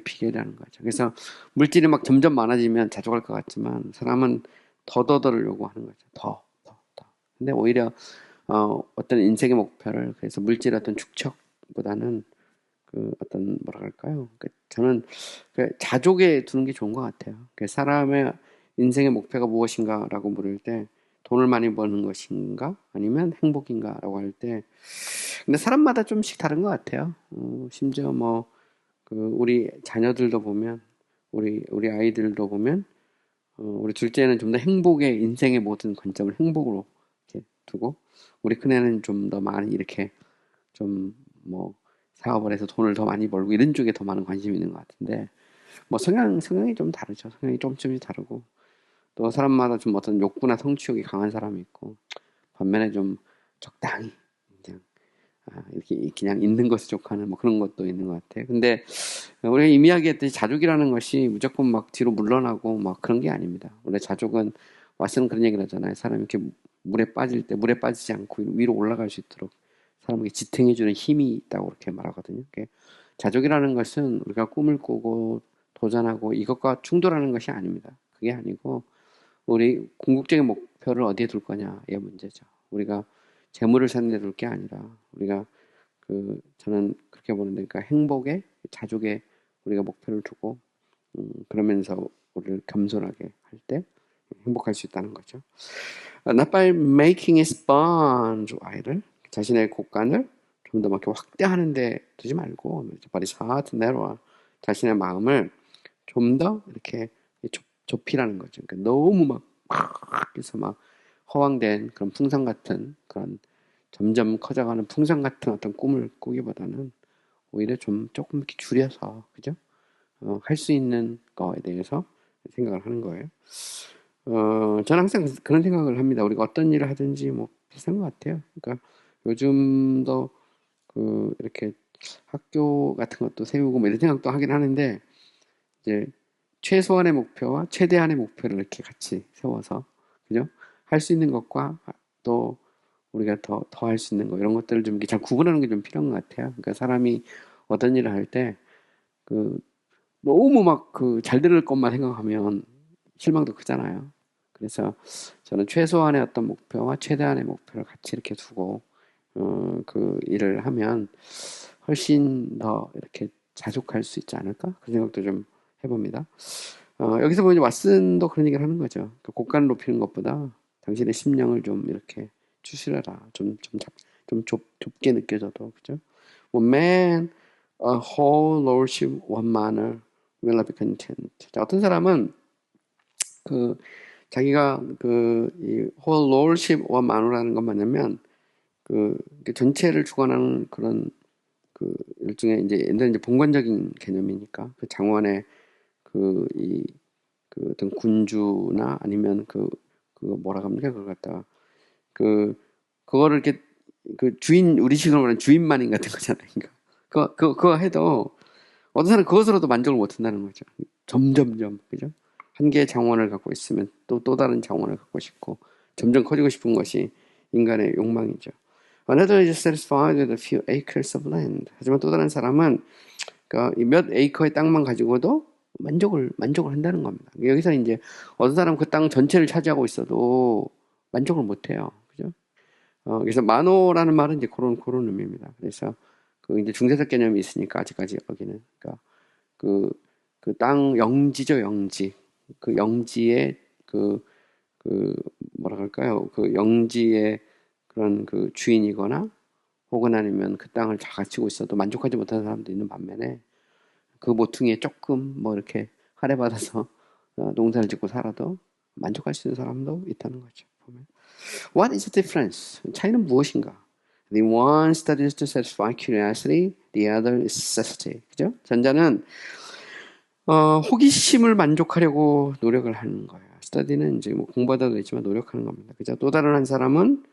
비결이라는 거죠. 그래서 물질이 막 점점 많아지면 자족할 것 같지만 사람은 더를 요구하는 거죠. 더. 근데 오히려 어떤 인생의 목표를 그래서 물질 어떤 축적보다는 어떤 뭐라 할까요? 저는 자족에 두는 게 좋은 것 같아요. 사람의 인생의 목표가 무엇인가라고 물을 때 돈을 많이 버는 것인가 아니면 행복인가라고 할 때 근데 사람마다 좀씩 다른 것 같아요. 심지어 우리 자녀들도 보면 우리 아이들도 보면 우리 둘째는 좀 더 행복의 인생의 모든 관점을 행복으로 이렇게 두고 우리 큰애는 좀 더 많이 이렇게 좀 사업을 해서 돈을 더 많이 벌고 이런 쪽에 더 많은 관심이 있는 것 같은데 성향이 좀 다르죠. 성향이 조금씩 다르고 또 사람마다 좀 어떤 욕구나 성취욕이 강한 사람이 있고 반면에 좀 적당히 그냥 이렇게 그냥 있는 것을 족하는 그런 것도 있는 것 같아요. 근데 우리가 이미 이야기했듯이 자족이라는 것이 무조건 막 뒤로 물러나고 막 그런 게 아닙니다. 원래 자족은 왓슨 그런 얘기를 하잖아요. 사람이 이렇게 물에 빠질 때 물에 빠지지 않고 위로 올라갈 수 있도록 사람에게 지탱해주는 힘이 있다고 그렇게 말하거든요. 자족이라는 것은 우리가 꿈을 꾸고 도전하고 이것과 충돌하는 것이 아닙니다. 그게 아니고 우리 궁극적인 목표를 어디에 둘 거냐의 문제죠. 우리가 재물을 찾는 데 둘 게 아니라 우리가 저는 그렇게 보는데 그러니까 행복에 자족에 우리가 목표를 두고 그러면서 우리를 겸손하게 할 때 행복할 수 있다는 거죠. Not by making it sponge wider 자신의 곳간을 좀 더 막 확대하는 데 두지 말고 but his heart narrower 자신의 마음을 좀 더 이렇게 좁히라는 거죠. 그러니까 너무 막 그래서 막 허황된 그런 풍선 같은 그런 점점 커져가는 풍선 같은 어떤 꿈을 꾸기보다는 오히려 조금 이렇게 줄여서 그죠? 할 수 있는 거에 대해서 생각을 하는 거예요. 저는 항상 그런 생각을 합니다. 우리가 어떤 일을 하든지 비슷한 것 같아요. 그러니까 요즘도 이렇게 학교 같은 것도 세우고 이런 생각도 하긴 하는데 이제 최소한의 목표와 최대한의 목표를 이렇게 같이 세워서 그죠? 할 수 있는 것과 또 우리가 더 할 수 있는 거 이런 것들을 좀 잘 구분하는 게 좀 필요한 것 같아요. 그러니까 사람이 어떤 일을 할 때 너무 잘 될 것만 생각하면 실망도 크잖아요. 그래서 저는 최소한의 어떤 목표와 최대한의 목표를 같이 이렇게 두고 그 일을 하면 훨씬 더 이렇게 자족할 수 있지 않을까? 그 생각도 좀 해봅니다. 여기서 보면 왓슨도 그런 얘기를 하는 거죠. 곡간을 높이는 것보다 당신의 심령을 좀 이렇게 추스려라. 좀 좁게 느껴져도, 그죠? Man, a whole lordship, one manner, will not be content. 자, 어떤 사람은 자기가 이 whole lordship, one manner라는 건 뭐냐면 전체를 주관하는 그런 일종의 옛날에 봉건적인 개념이니까 장원의 어떤 군주나 아니면 뭐라 합니까? 그걸 갖다가 그거를 이렇게 주인 우리식으로 말하는 주인마님 같은 거잖아요. 그러니까 그거 해도 어떤 사람은 그것으로도 만족을 못 한다는 거죠. 점점점 그죠? 한 개의 장원을 갖고 있으면 또 다른 장원을 갖고 싶고 점점 커지고 싶은 것이 인간의 욕망이죠. Another is satisfied with a few acres of land. 하지만 또 다른 사람은 몇 에이커의 땅만 가지고도 만족을 한다는 겁니다. 여기서 이제 어떤 사람은 그 땅 전체를 차지하고 있어도 만족을 못 해요. 그죠? 그래서 만호라는 말은 이제 그런 의미입니다. 그래서 이제 중세적 개념이 있으니까 아직까지 여기는 땅 영지죠, 영지. 영지의 뭐라 할까요? 영지의 그런 주인이거나 혹은 아니면 그 땅을 다 가지고 있어도 만족하지 못하는 사람도 있는 반면에 그 모퉁이에 조금 뭐 이렇게 할애받아서 농사를 짓고 살아도 만족할 수 있는 사람도 있다는 거죠. 보면. What is the difference? 차이는 무엇인가? The one studies to satisfy curiosity, the other is necessity. 그죠? 전자는 호기심을 만족하려고 노력을 하는 거예요. study는 이제 뭐 공부하다도 있지만 노력하는 겁니다. 그죠? 또 다른 한 사람은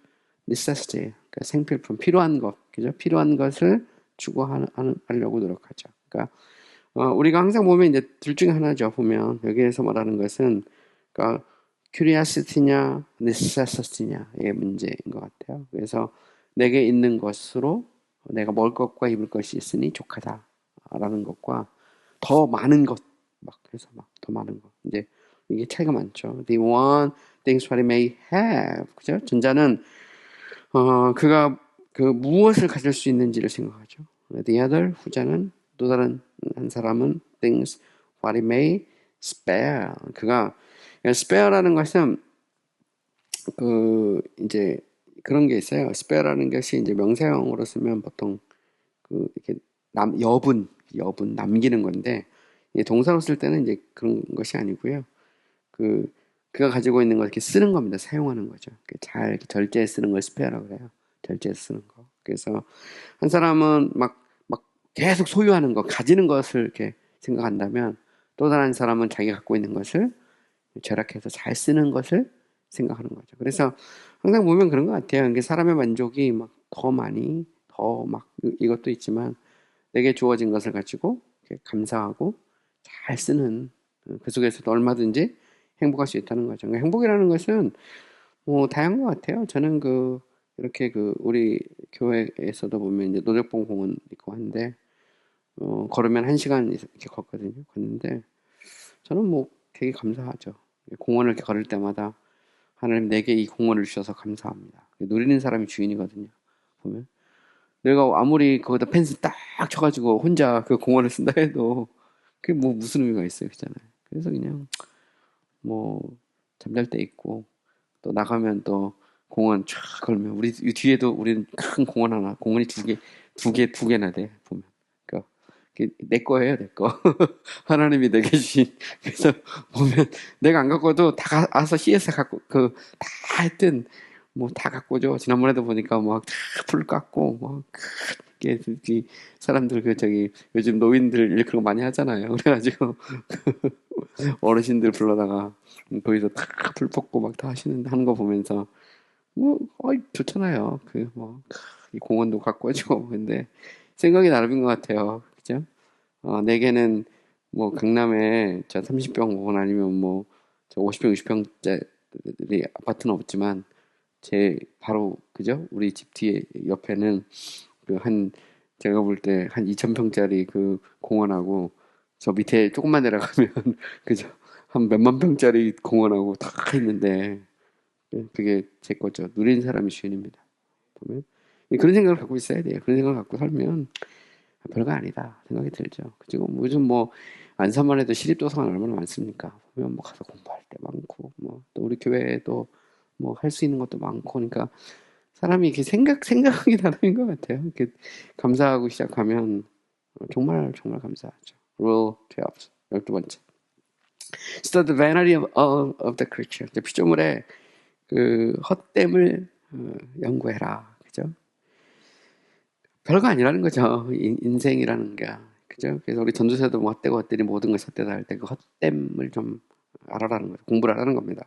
necessity, 그러니까 생필품, 필요한 것, 그죠? 필요한 것을 추구하려고 노력하죠. 그러니까 우리가 항상 보면 이제 둘 중에 하나죠. 보면 여기에서 말하는 것은 그러니까 curiosity냐, necessity냐의 문제인 것 같아요. 그래서 내게 있는 것으로 내가 먹을 것과 입을 것이 있으니 족하다라는 것과 더 많은 것, 막 해서 막 더 많은 것. 이제 이게 차이가 많죠. They want things what it may have. 그죠? 전자는 그가 그 무엇을 가질 수 있는지를 생각하죠. The other, 후자는 또 다른 한 사람은 things what it may spare. 그가 spare라는 것은 그 이제 그런 게 있어요. spare라는 것이 이제 명사형으로 쓰면 보통 그 이렇게 여분 남기는 건데 동사로 쓸 때는 이제 그런 것이 아니고요. 그가 가지고 있는 걸 이렇게 쓰는 겁니다. 사용하는 거죠. 잘 이렇게 절제해 쓰는 걸 spare라고 해요. 절제해 쓰는 거. 그래서 한 사람은 막 계속 소유하는 것, 가지는 것을 이렇게 생각한다면 또 다른 사람은 자기가 갖고 있는 것을 절약해서 잘 쓰는 것을 생각하는 거죠. 그래서 항상 보면 그런 것 같아요. 이게 사람의 만족이 막 더 많이, 더 막 이것도 있지만 내게 주어진 것을 가지고 감사하고 잘 쓰는 그 속에서도 얼마든지 행복할 수 있다는 거죠. 그러니까 행복이라는 것은 뭐 다양한 것 같아요. 저는 이렇게 우리 교회에서도 보면 이제 노적봉 공원 있고 한데 걸으면 1시간 이렇게 걷거든요. 걷는데 저는 뭐 되게 감사하죠. 공원을 이렇게 걸을 때마다 하나님 내게 이 공원을 주셔서 감사합니다. 누리는 사람이 주인이거든요. 보면 내가 아무리 거기다 펜스 딱 쳐가지고 혼자 그 공원을 쓴다 해도 그게 뭐 무슨 의미가 있어요, 그잖아요. 그래서 그냥 뭐 잠잘 때 있고 또 나가면 또 공원 쫙 걸면 우리 뒤에도 우리는 큰 공원 하나, 공원이 두 개나 돼 보면. 그러니까 내 거예요, 내 거. 하나님이 내게 주신. 그래서 보면 내가 안 갖고도 다 가서 CS 갖고 다 했든 뭐 다 갖고 죠. 지난번에도 보니까 막 풀 깎고 막 이게 사람들 요즘 노인들 일 그런 거 많이 하잖아요. 그래가지고 어르신들 불러다가 거기서 다 풀 뽑고 막 다 하는 거 보면서 뭐 좋잖아요. 이 공원도 가꿔주고. 근데 생각이 나름인 것 같아요. 그죠? 내게는 뭐 강남에 저 30평 혹은 아니면 뭐 저 50평, 60평짜리 아파트는 없지만 제 바로 그죠? 우리 집 뒤에 옆에는 제가 볼 때 한 2000평짜리 그 공원하고 저 밑에 조금만 내려가면 그죠? 한 몇만 평짜리 공원하고 다 있는데 그게 제 거죠. 누린 사람이 주인입니다. 보면 그런 생각을 갖고 있어야 돼요. 그런 생각을 갖고 살면 별거 아니다 생각이 들죠. 그리고 요즘 뭐 안산만 해도 시립도서관 얼마나 많습니까? 보면 뭐 가서 공부할 때 많고 뭐 또 우리 교회에도 뭐 할 수 있는 것도 많고 그러니까 사람이 이렇게 생각하기 나름인 것 같아요. 이렇게 감사하고 시작하면 정말 정말 감사하죠. Rule 12, 12번째. Study the vanity of the creature. 피조물의 그 헛됨을 연구해라. 그죠? 별거 아니라는 거죠. 인생이라는 게. 그죠? 그래서 우리 전도서도 뭐 헛되고 헛되니 모든 것이 헛되다 할 때 그 헛됨을 좀 알아라는 거죠. 공부를 하라는 겁니다.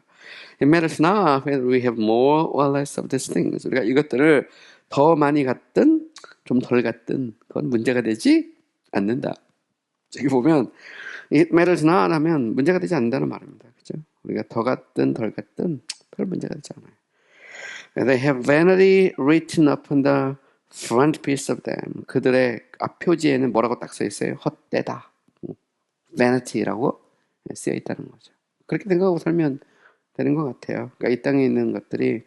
It matters not whether we have more or less of these things. 우리가 이것들을 더 많이 갖든 좀 덜 갖든 그건 문제가 되지 않는다. 저기 보면 it matters not 하면 문제가 되지 않는다는 말입니다. 그죠? 우리가 더 갖든 덜 갖든 별 문제가 되지 않아요. They have vanity written upon the front piece of them. 그들의 앞표지에는 뭐라고 딱 써 있어요? 헛되다. vanity라고 쓰여 있다는 거죠. 그렇게 생각하고 살면 되는 것 같아요. 그러니까 이 땅에 있는 것들이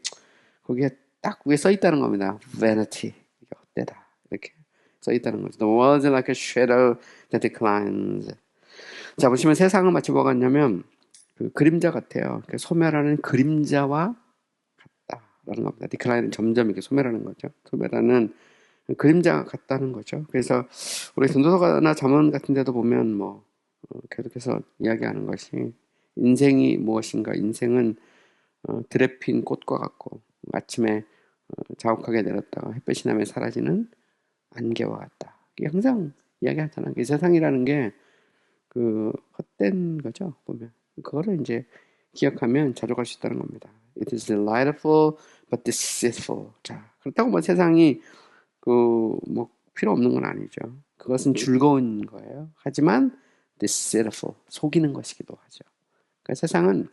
거기에 딱 위에 써 있다는 겁니다. vanity. 이게 헛되다. 이렇게 써 있다는 거죠. The world is like a shadow that declines. 자, 보시면 세상은 마치 뭐가 같냐면 그림자 같아요. 소멸하는 그림자와 같다라는 겁니다. decline은 점점 이렇게 소멸하는 거죠. 소멸하는 그림자 같다는 거죠. 그래서 우리 전도서나 잠언 같은 데도 보면 뭐 계속해서 이야기하는 것이 인생이 무엇인가? 인생은 들에 핀 꽃과 같고 아침에 자욱하게 내렸다가 햇볕이 나면 사라지는 안개와 같다. 이게 항상 이야기하잖아. 이 세상이라는 게 그 헛된 거죠. 보면 그거를 이제 기억하면 자족할 수 있다는 겁니다. It is delightful but deceitful. 자, 그렇다고 뭐 세상이 그 뭐 필요 없는 건 아니죠. 그것은 즐거운 거예요. 하지만 deceitful, 속이는 것이기도 하죠. 그러니까 세상은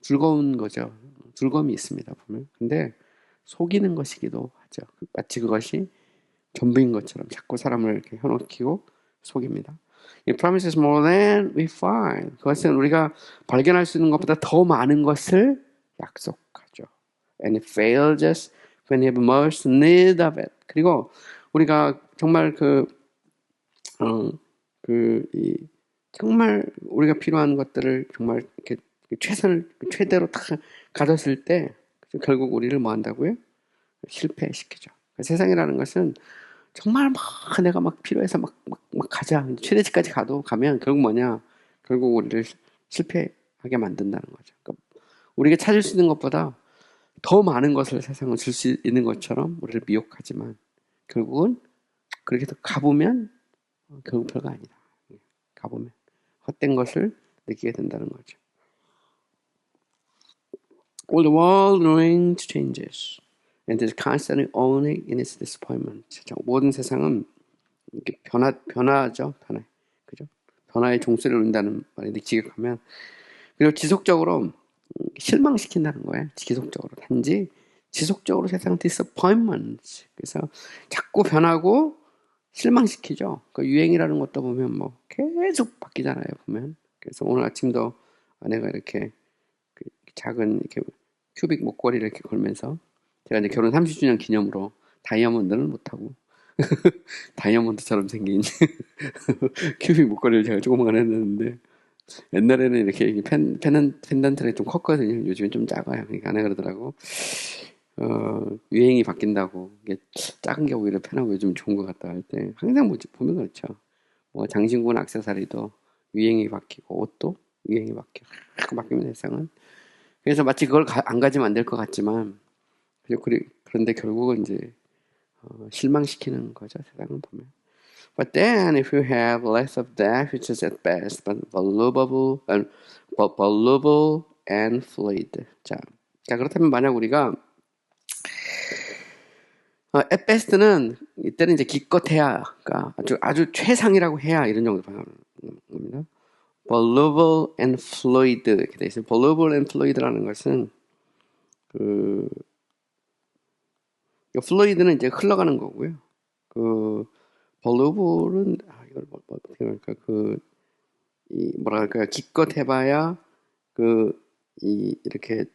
즐거운 거죠. 즐거움이 있습니다. 보면. 근데 속이는 것이기도 하죠. 마치 그것이 전부인 것처럼 자꾸 사람을 이렇게 현혹시키고 속입니다. It promises more than we find. 그것은 우리가 발견할 수 있는 것보다 더 많은 것을 약속하죠. And it fails us when we have most need of it. 그리고 우리가 정말 정말 우리가 필요한 것들을 정말 이렇게 최대로 다 가졌을 때 결국 우리를 뭐 한다고요? 실패시키죠. 세상이라는 것은 정말 막 내가 막 필요해서 막 가자. 최대치까지 가면 결국 뭐냐? 결국 우리를 실패하게 만든다는 거죠. 그러니까 우리가 찾을 수 있는 것보다 더 많은 것을 세상은 줄 수 있는 것처럼 우리를 미혹하지만 결국은 그렇게 가보면 결국 별거 아니다. 가보면 헛된 것을 느끼게 된다는 거죠. All the world knowing changes. And is constantly owning in its disappointment. 모든 세상은 이렇게 변화죠. 그죠? 변화의 종소리를 울린다는 말인데 지격하면 그리고 지속적으로 실망시킨다는 거예요. 단지 지속적으로 세상 disappointment. 그래서 자꾸 변하고 실망시키죠. 그 유행이라는 것도 보면 뭐 계속 바뀌잖아요. 보면. 그래서 오늘 아침도 아내가 이렇게 작은 이렇게 큐빅 목걸이를 이렇게 걸면서 제가 이제 결혼 30주년 기념으로 다이아몬드는 못하고 다이아몬드처럼 생긴 큐빅 목걸이를 제가 조그만 했는데 옛날에는 이렇게 펜던트가 좀 컸거든요. 요즘은 좀 작아요. 그러니까 아내가 그러더라고. 유행이 바뀐다고 이게 작은 게 오히려 편하고 요즘 좋은 것 같다 할 때 항상 보면 그렇죠. 뭐 장신구나 액세서리도 유행이 바뀌고 옷도 유행이 바뀌면 세상은 그래서 마치 그걸 안 가지면 안 될 것 같지만 그런데 결국은 이제 실망시키는 거죠. 세상을 보면. But then if you have less of that, which is at best but valuable and fluid. 자, 그렇다면 만약 우리가 at best는 이때는 이제 기껏해야, 그러니까 아주 최상이라고 해야 이런 정도 겁니다. valuable and fluid 이렇게 돼 있어요. valuable and fluid라는 것은 fluid는 이제 흘러가는 거고요. valuable은 이걸 어떻게 할까 뭐랄까요 기껏 해봐야 이렇게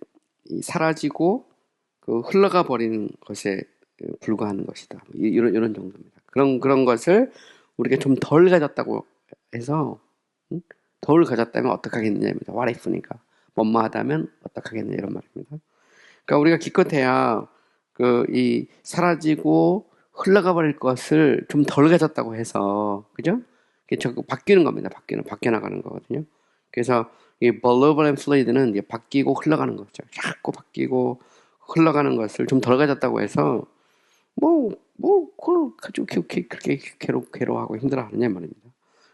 사라지고 흘러가 버리는 것에 불과한 것이다. 이런 정도입니다. 그런 것을 우리가 좀 덜 가졌다고 해서 덜 가졌다면 어떡하겠느냐입니다. What if니까 뭐뭐하다면 어떡하겠느냐 이런 말입니다. 그러니까 우리가 기껏해야 이 사라지고 흘러가 버릴 것을 좀 덜 가졌다고 해서 그죠? 자꾸 바뀌는 겁니다. 바뀌어 나가는 거거든요. 그래서 이 valuable and fluid는 이제 바뀌고 흘러가는 거죠. 자꾸 바뀌고 흘러가는 것을 좀 덜 가졌다고 해서 그걸 가지고 그렇게 괴로워하고 힘들어하느냐 말입니다.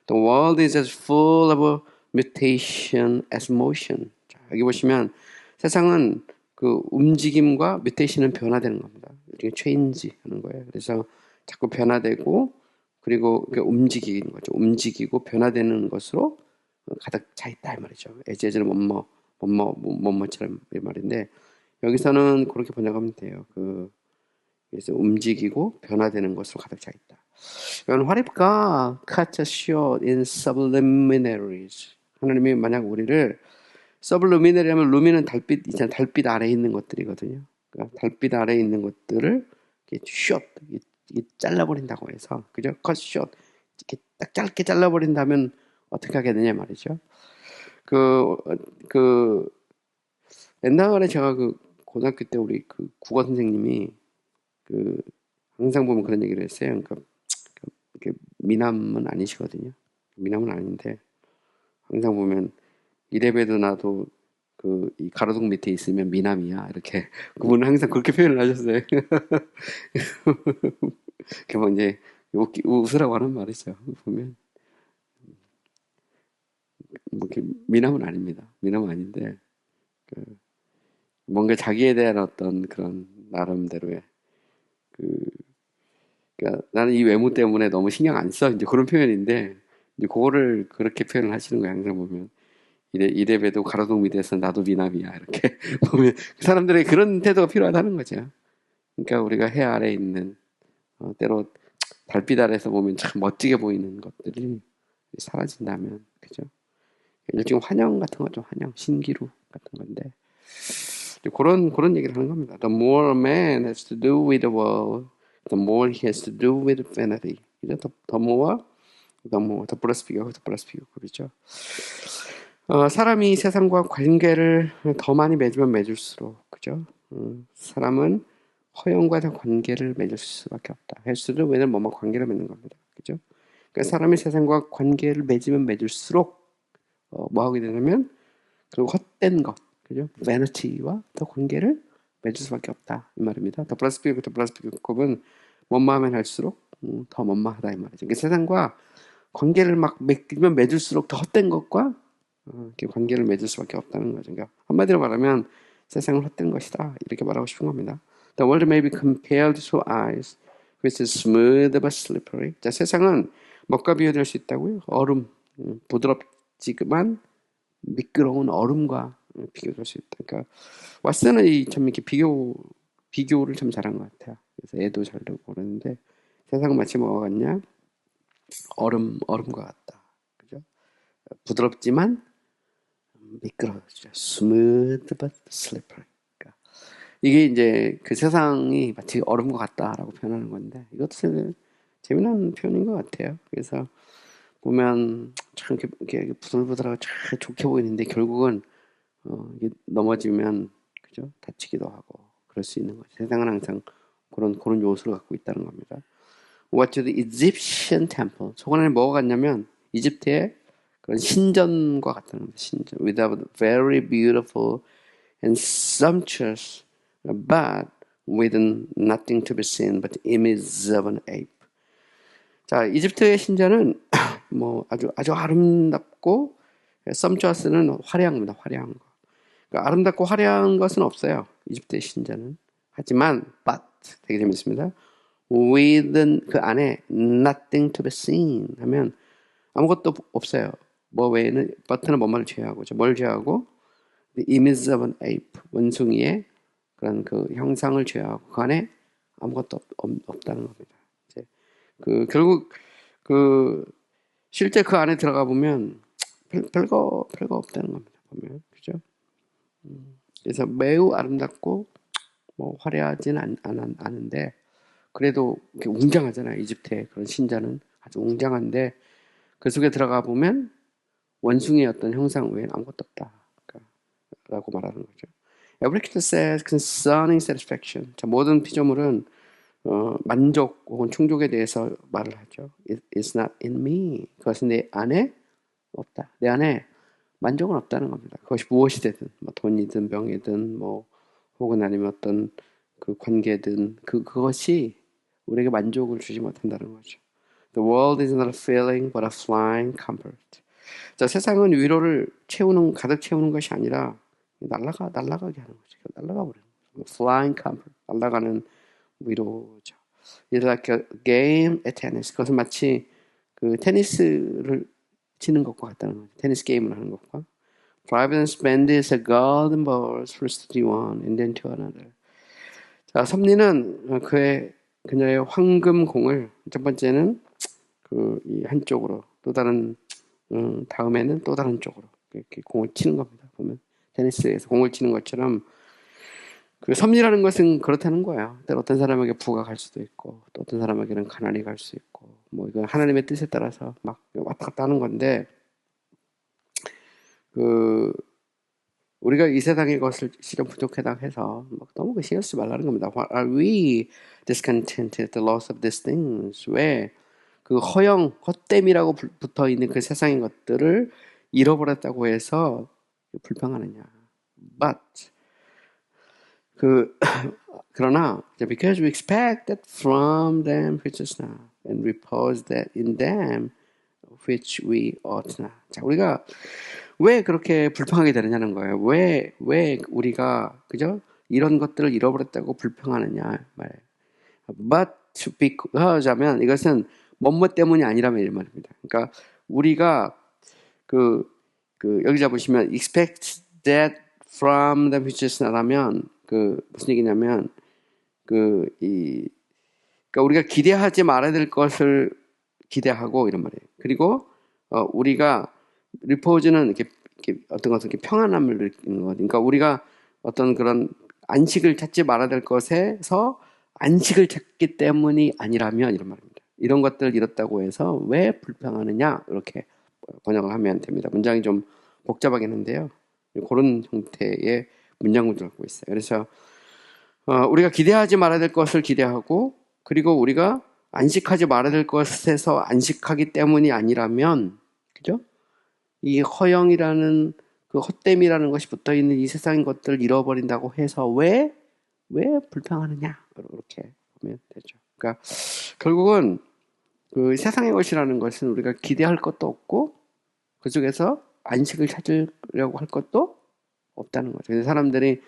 The world is as full of mutation as motion. 자, 여기 보시면 세상은 움직임과 뮤테이션은 변화되는 겁니다. 이게 change 하는 거예요. 그래서 자꾸 변화되고 그리고 움직이는 거죠. 움직이고 변화되는 것으로 가득 차 있다 이 말이죠. 에제즈는 뭐뭐처럼 이 말인데 여기서는 그렇게 번역하면 돼요. 그래서 움직이고 변화되는 것으로 가득 차 있다. 이건 What if God cut us short in subliminaries? 하나님이 만약 우리를 서블루미너리 하면 루미는 달빛 있잖아요. 달빛 아래에 있는 것들이거든요. 그러니까 달빛 아래에 있는 것들을 이렇게 이렇게 잘라버린다고 해서 그죠? cut short 이렇게 딱 짧게 잘라버린다면 어떻게 하게 되냐 말이죠. 옛날에 제가 고등학교 때 우리 국어 선생님이 항상 보면 그런 얘기를 했어요. 그러니까 미남은 아니시거든요. 미남은 아닌데 항상 보면 이래봬도 나도 이 가로등 밑에 있으면 미남이야 이렇게 그분은 항상 그렇게 표현을 하셨어요. 그뭐 이제 웃으라고 하는 말이죠. 보면 뭐 이렇게 미남은 아닙니다. 미남은 아닌데 그 뭔가 자기에 대한 어떤 그런 나름대로의 그 그러니까 나는 이 외모 때문에 너무 신경 안 써. 이제 그런 표현인데 이제 그거를 그렇게 표현을 하시는 거예요. 항상 보면 이래봬도 가로등 밑에서 나도 미남이야 이렇게 보면 사람들의 그런 태도가 필요하다는 거죠. 그러니까 우리가 해 아래에 있는 때로 달빛 아래에서 보면 참 멋지게 보이는 것들이 사라진다면 그죠? 일종의 환영 같은 거죠. 환영, 신기루 같은 건데 그런 얘기를 하는 겁니다. The more a man has to do with the world, the more he has to do with vanity. 그죠? 더 플러스 비교하고 더 플러스 비교급이죠. 사람이 세상과 관계를 더 많이 맺으면 맺을수록 그죠? 사람은 허영과 더 관계를 맺을 수밖에 없다. 헬스도 왜냐면 뭐뭐 관계를 맺는 겁니다. 그죠? 그러니까 사람이 세상과 관계를 맺으면 맺을수록 뭐 하게 되냐면 그 헛된 것, 그죠? vanity와 더 관계를 맺을 수밖에 없다 이 말입니다. 더 플러스 비교급, 더 플러스 비교급은 원마하면 할수록 더 원마하다 이 말이죠. 그러니까 세상과 관계를 막 맺으면 맺을수록 더 헛된 것과 이렇게 관계를 맺을 수밖에 없다는 거죠. 그러니까 한마디로 말하면 세상은 헛된 것이다 이렇게 말하고 싶은 겁니다. The world may be compared to ice, which is smooth but slippery. 자, 세상은 먹과 비교될 수 있다고요. 얼음, 부드럽지만 미끄러운 얼음과 비교될 수 있다. 그러니까 왓슨은 참 이렇게 비교를 참 잘한 것 같아요. 그래서 애도 잘 되고 그러는데 세상은 마치 뭐가 같냐? 얼음과 같다. 그죠? 부드럽지만 미끄러워져. Smooth but slippery. 그러니까 이게 이제 그 세상이 마치 얼음과 같다라고 표현하는 건데 이것도 재미난 표현인 것 같아요. 그래서 보면 참 이렇게 부들부들하고 참 좋게 보이는데 결국은 이게 넘어지면 그죠? 다치기도 하고 그럴 수 있는 거죠. 세상은 항상 그런 요소를 갖고 있다는 겁니다. What to the Egyptian temple. 저거는 뭐가 같냐면 이집트의 그런 신전과 같다는 겁니다. 신전. Without very beautiful and sumptuous, but with nothing to be seen but image of an ape. 자, 이집트의 신전은 뭐 아주 아름답고 sumptuous는 화려합니다. 화려한 거. 그러니까 아름답고 화려한 것은 없어요. 이집트의 신전은. 하지만 but 되게 재밌습니다. with 그 안에 nothing to be seen 하면 아무것도 없어요. 뭐 외에는 but는 뭐를 제외하고 뭘 제외하고 the image of an ape 원숭이의 그런 그 형상을 제외하고 그 안에 아무것도 없다는 겁니다. 이제 결국 실제 그 안에 들어가 보면 별거 없다는 겁니다. 보면 그죠? 그래서 매우 아름답고 뭐 화려하지는 않은데 그래도 웅장하잖아요. 이집트의 그런 신전은 아주 웅장한데 그 속에 들어가 보면 원숭이의 어떤 형상 외에는 아무것도 없다. 라고 말하는 거죠. Everything says concerning satisfaction. 자, 모든 피조물은 만족 혹은 충족에 대해서 말을 하죠. It's not in me. 그것은 내 안에 없다. 내 안에 만족은 없다는 겁니다. 그것이 무엇이 되든, 뭐 돈이든 병이든, 뭐 혹은 아니면 어떤 그 관계든 그것이 우리에게 만족을 주지 못한다는 거죠. The world is not a feeling, but a flying comfort. 자, 세상은 위로를 가득 채우는 것이 아니라 날아가게 하는 거죠. 날아가 버리는 거죠. Flying comfort, 날아가는 위로죠. It's like a game at tennis. 그것은 마치 그 테니스를 치는 것과 같다는 거죠. 테니스 게임을 하는 것과. Drive and spend is a golden balls first to one and then to another. 자, 섭리는 그녀의 황금 공을 첫 번째는 이 한쪽으로 또 다른 다음에는 또 다른 쪽으로 이렇게 공을 치는 겁니다. 보면 테니스에서 공을 치는 것처럼 그 섭리라는 것은 그렇다는 거예요. 때로 어떤 사람에게 부가 갈 수도 있고 또 어떤 사람에게는 가난이 갈 수 있고 뭐 이건 하나님의 뜻에 따라서 막 왔다 갔다 하는 건데 우리가 이 세상의 것을 실현 부족하다고 해서 막 너무 그 신경 쓰지 말라는 겁니다. Why are we discontented at the loss of these things? 왜 그 허영, 헛됨이라고 붙어 있는 그 세상의 것들을 잃어버렸다고 해서 불평하느냐? But 그 그러나 because we expect that from them which is not, and repose that in them which we ought not. 자, 우리가 왜 그렇게 불평하게 되느냐는 거예요. 왜 우리가 그죠? 이런 것들을 잃어버렸다고 불평하느냐 말이에요. But because 하면 이것은 뭐뭐 때문이 아니라면 이 말입니다. 그러니까 우리가 여기 잡으시면 expect that from them which is not 하면 무슨 얘기냐면 그러니까 우리가 기대하지 말아야 될 것을 기대하고 이런 말이에요. 그리고 우리가 리포즈는 이렇게 어떤 것을 이렇게 평안함을 느끼는 거. 그러니까 우리가 어떤 그런 안식을 찾지 말아야 될 것에서 안식을 찾기 때문이 아니라면 이런 말입니다. 이런 것들을 잃었다고 해서 왜 불평하느냐 이렇게 번역을 하면 됩니다. 문장이 좀 복잡하긴 한데요. 그런 형태의 문장 구조를 갖고 있어요. 그래서 우리가 기대하지 말아야 될 것을 기대하고 그리고 우리가 안식하지 말아야 될 것에서 안식하기 때문이 아니라면 그죠? 이 허영이라는 그 헛됨이라는 것이 붙어있는 이 세상의 것들을 잃어버린다고 해서 왜 불평하느냐 이렇게 보면 되죠. 그러니까 결국은 그 세상의 것이라는 것은 우리가 기대할 것도 없고 그 속에서 안식을 찾으려고 할 것도 없다는 거죠. 그래서 사람들이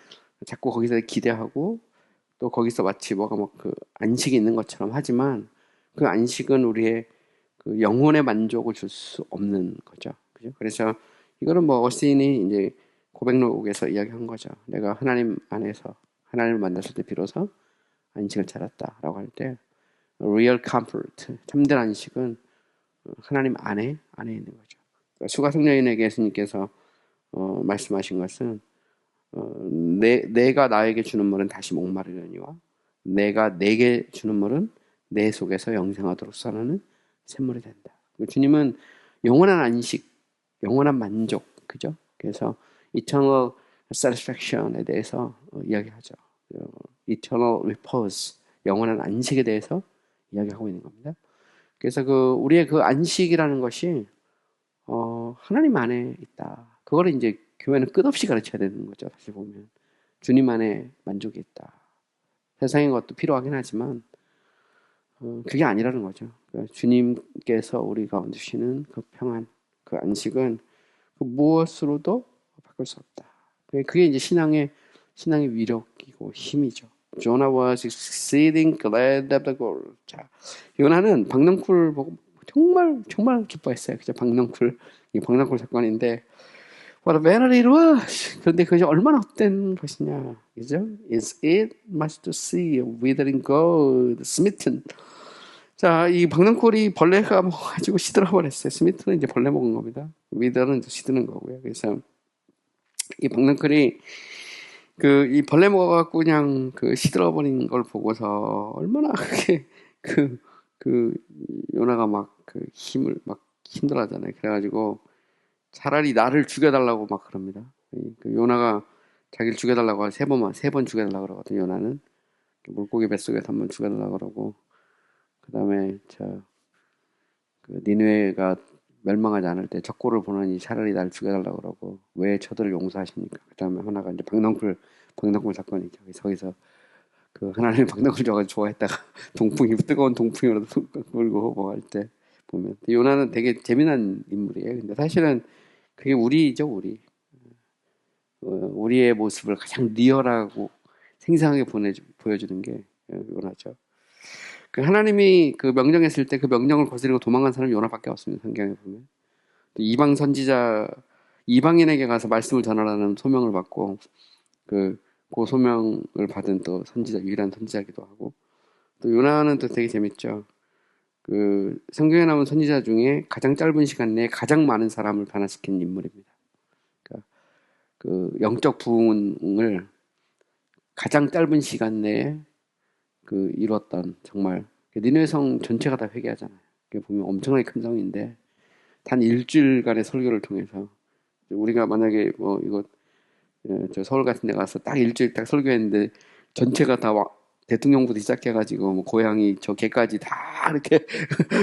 자꾸 거기서 기대하고 또 거기서 마치 뭐가 막 그 안식이 있는 것처럼 하지만 그 안식은 우리의 그 영혼의 만족을 줄 수 없는 거죠. 그죠? 그래서 이거는 뭐 어스틴이 이제 고백록에서 이야기한 거죠. 내가 하나님 안에서 하나님을 만났을 때 비로소 안식을 찾았다라고 할 때 real comfort, 참된 안식은 하나님 안에 있는 거죠. 그러니까 수가성녀인에게 예수님께서 말씀하신 것은 내가 나에게 주는 물은 다시 목마르려니와 내가 내게 주는 물은 내 속에서 영생하도록 쏟아내는 샘물이 된다. 주님은 영원한 안식, 영원한 만족, 그죠? 그래서 eternal satisfaction에 대해서 이야기하죠. eternal repose, 영원한 안식에 대해서 이야기하고 있는 겁니다. 그래서 우리의 그 안식이라는 것이 하나님 안에 있다. 그거를 이제 교회는 끝없이 가르쳐야 되는 거죠. 사실 보면 주님 안에 만족이 있다. 세상의 것도 필요하긴 하지만 그게 아니라는 거죠. 그러니까 주님께서 우리가 얹으시는 그 평안, 그 안식은 그 무엇으로도 바꿀 수 없다. 그게 이제 신앙의 위력이고 힘이죠. Jonah was exceeding glad of the goal. 자, 요나는 박넝쿨 보고 정말 기뻐했어요. 그죠? 박넝쿨, 이 박넝쿨 사건인데 What a vanity it was. 그런데 그것이 얼마나 헛된 것이냐, 그죠? Is it much to see a withering gold smitten? 자, 이 박넝쿨이 벌레가 먹어가지고 시들어버렸어요. 스미트는 이제 벌레 먹은 겁니다. 위더는 시드는 거고요. 그래서 이 박넝쿨이 이 벌레 먹어갖고 그냥 시들어버린 걸 보고서 얼마나 그게 요나가 막 힘을 막 힘들어하잖아요. 그래가지고 차라리 나를 죽여달라고 막 그럽니다. 요나가 자기를 죽여달라고 세 번 죽여달라고 그러거든요. 요나는 물고기 뱃속에서 한 번 죽여달라고 그러고 그 다음에 니느웨가 mer망하지 않을 때 적고를 보느니 차라리 나를 죽여달라고 그러고 왜 저들을 용서하십니까? 그 다음에 하나가 이제 박넝쿨 사건이죠. 거기서 하나님이 박넝쿨 좋아했다가 뜨거운 동풍이라도 불고 뭐 할 때 보면 요나는 되게 재미난 인물이에요. 근데 사실은 그게 우리죠, 우리의 모습을 가장 리얼하고 생생하게 보여주는 게 요나죠. 하나님이 명령했을 때 그 명령을 거스르고 도망간 사람이 요나밖에 없습니다. 성경에 보면. 이방 선지자, 이방인에게 가서 말씀을 전하라는 소명을 받고 그 소명을 받은 또 유일한 선지자기도 하고 또 요나는 또 되게 재밌죠. 성경에 나온 선지자 중에 가장 짧은 시간 내에 가장 많은 사람을 변화시킨 인물입니다. 영적 부흥을 가장 짧은 시간 내에 이뤘던 정말 니느웨 성 전체가 다 회개하잖아요. 보면 엄청나게 큰 성인데 단 일주일간의 설교를 통해서 우리가 만약에 이거 저 서울 같은 데 가서 딱 일주일 딱 설교했는데 전체가 다 대통령부터 시작해가지고 뭐 고양이 저 개까지 다 이렇게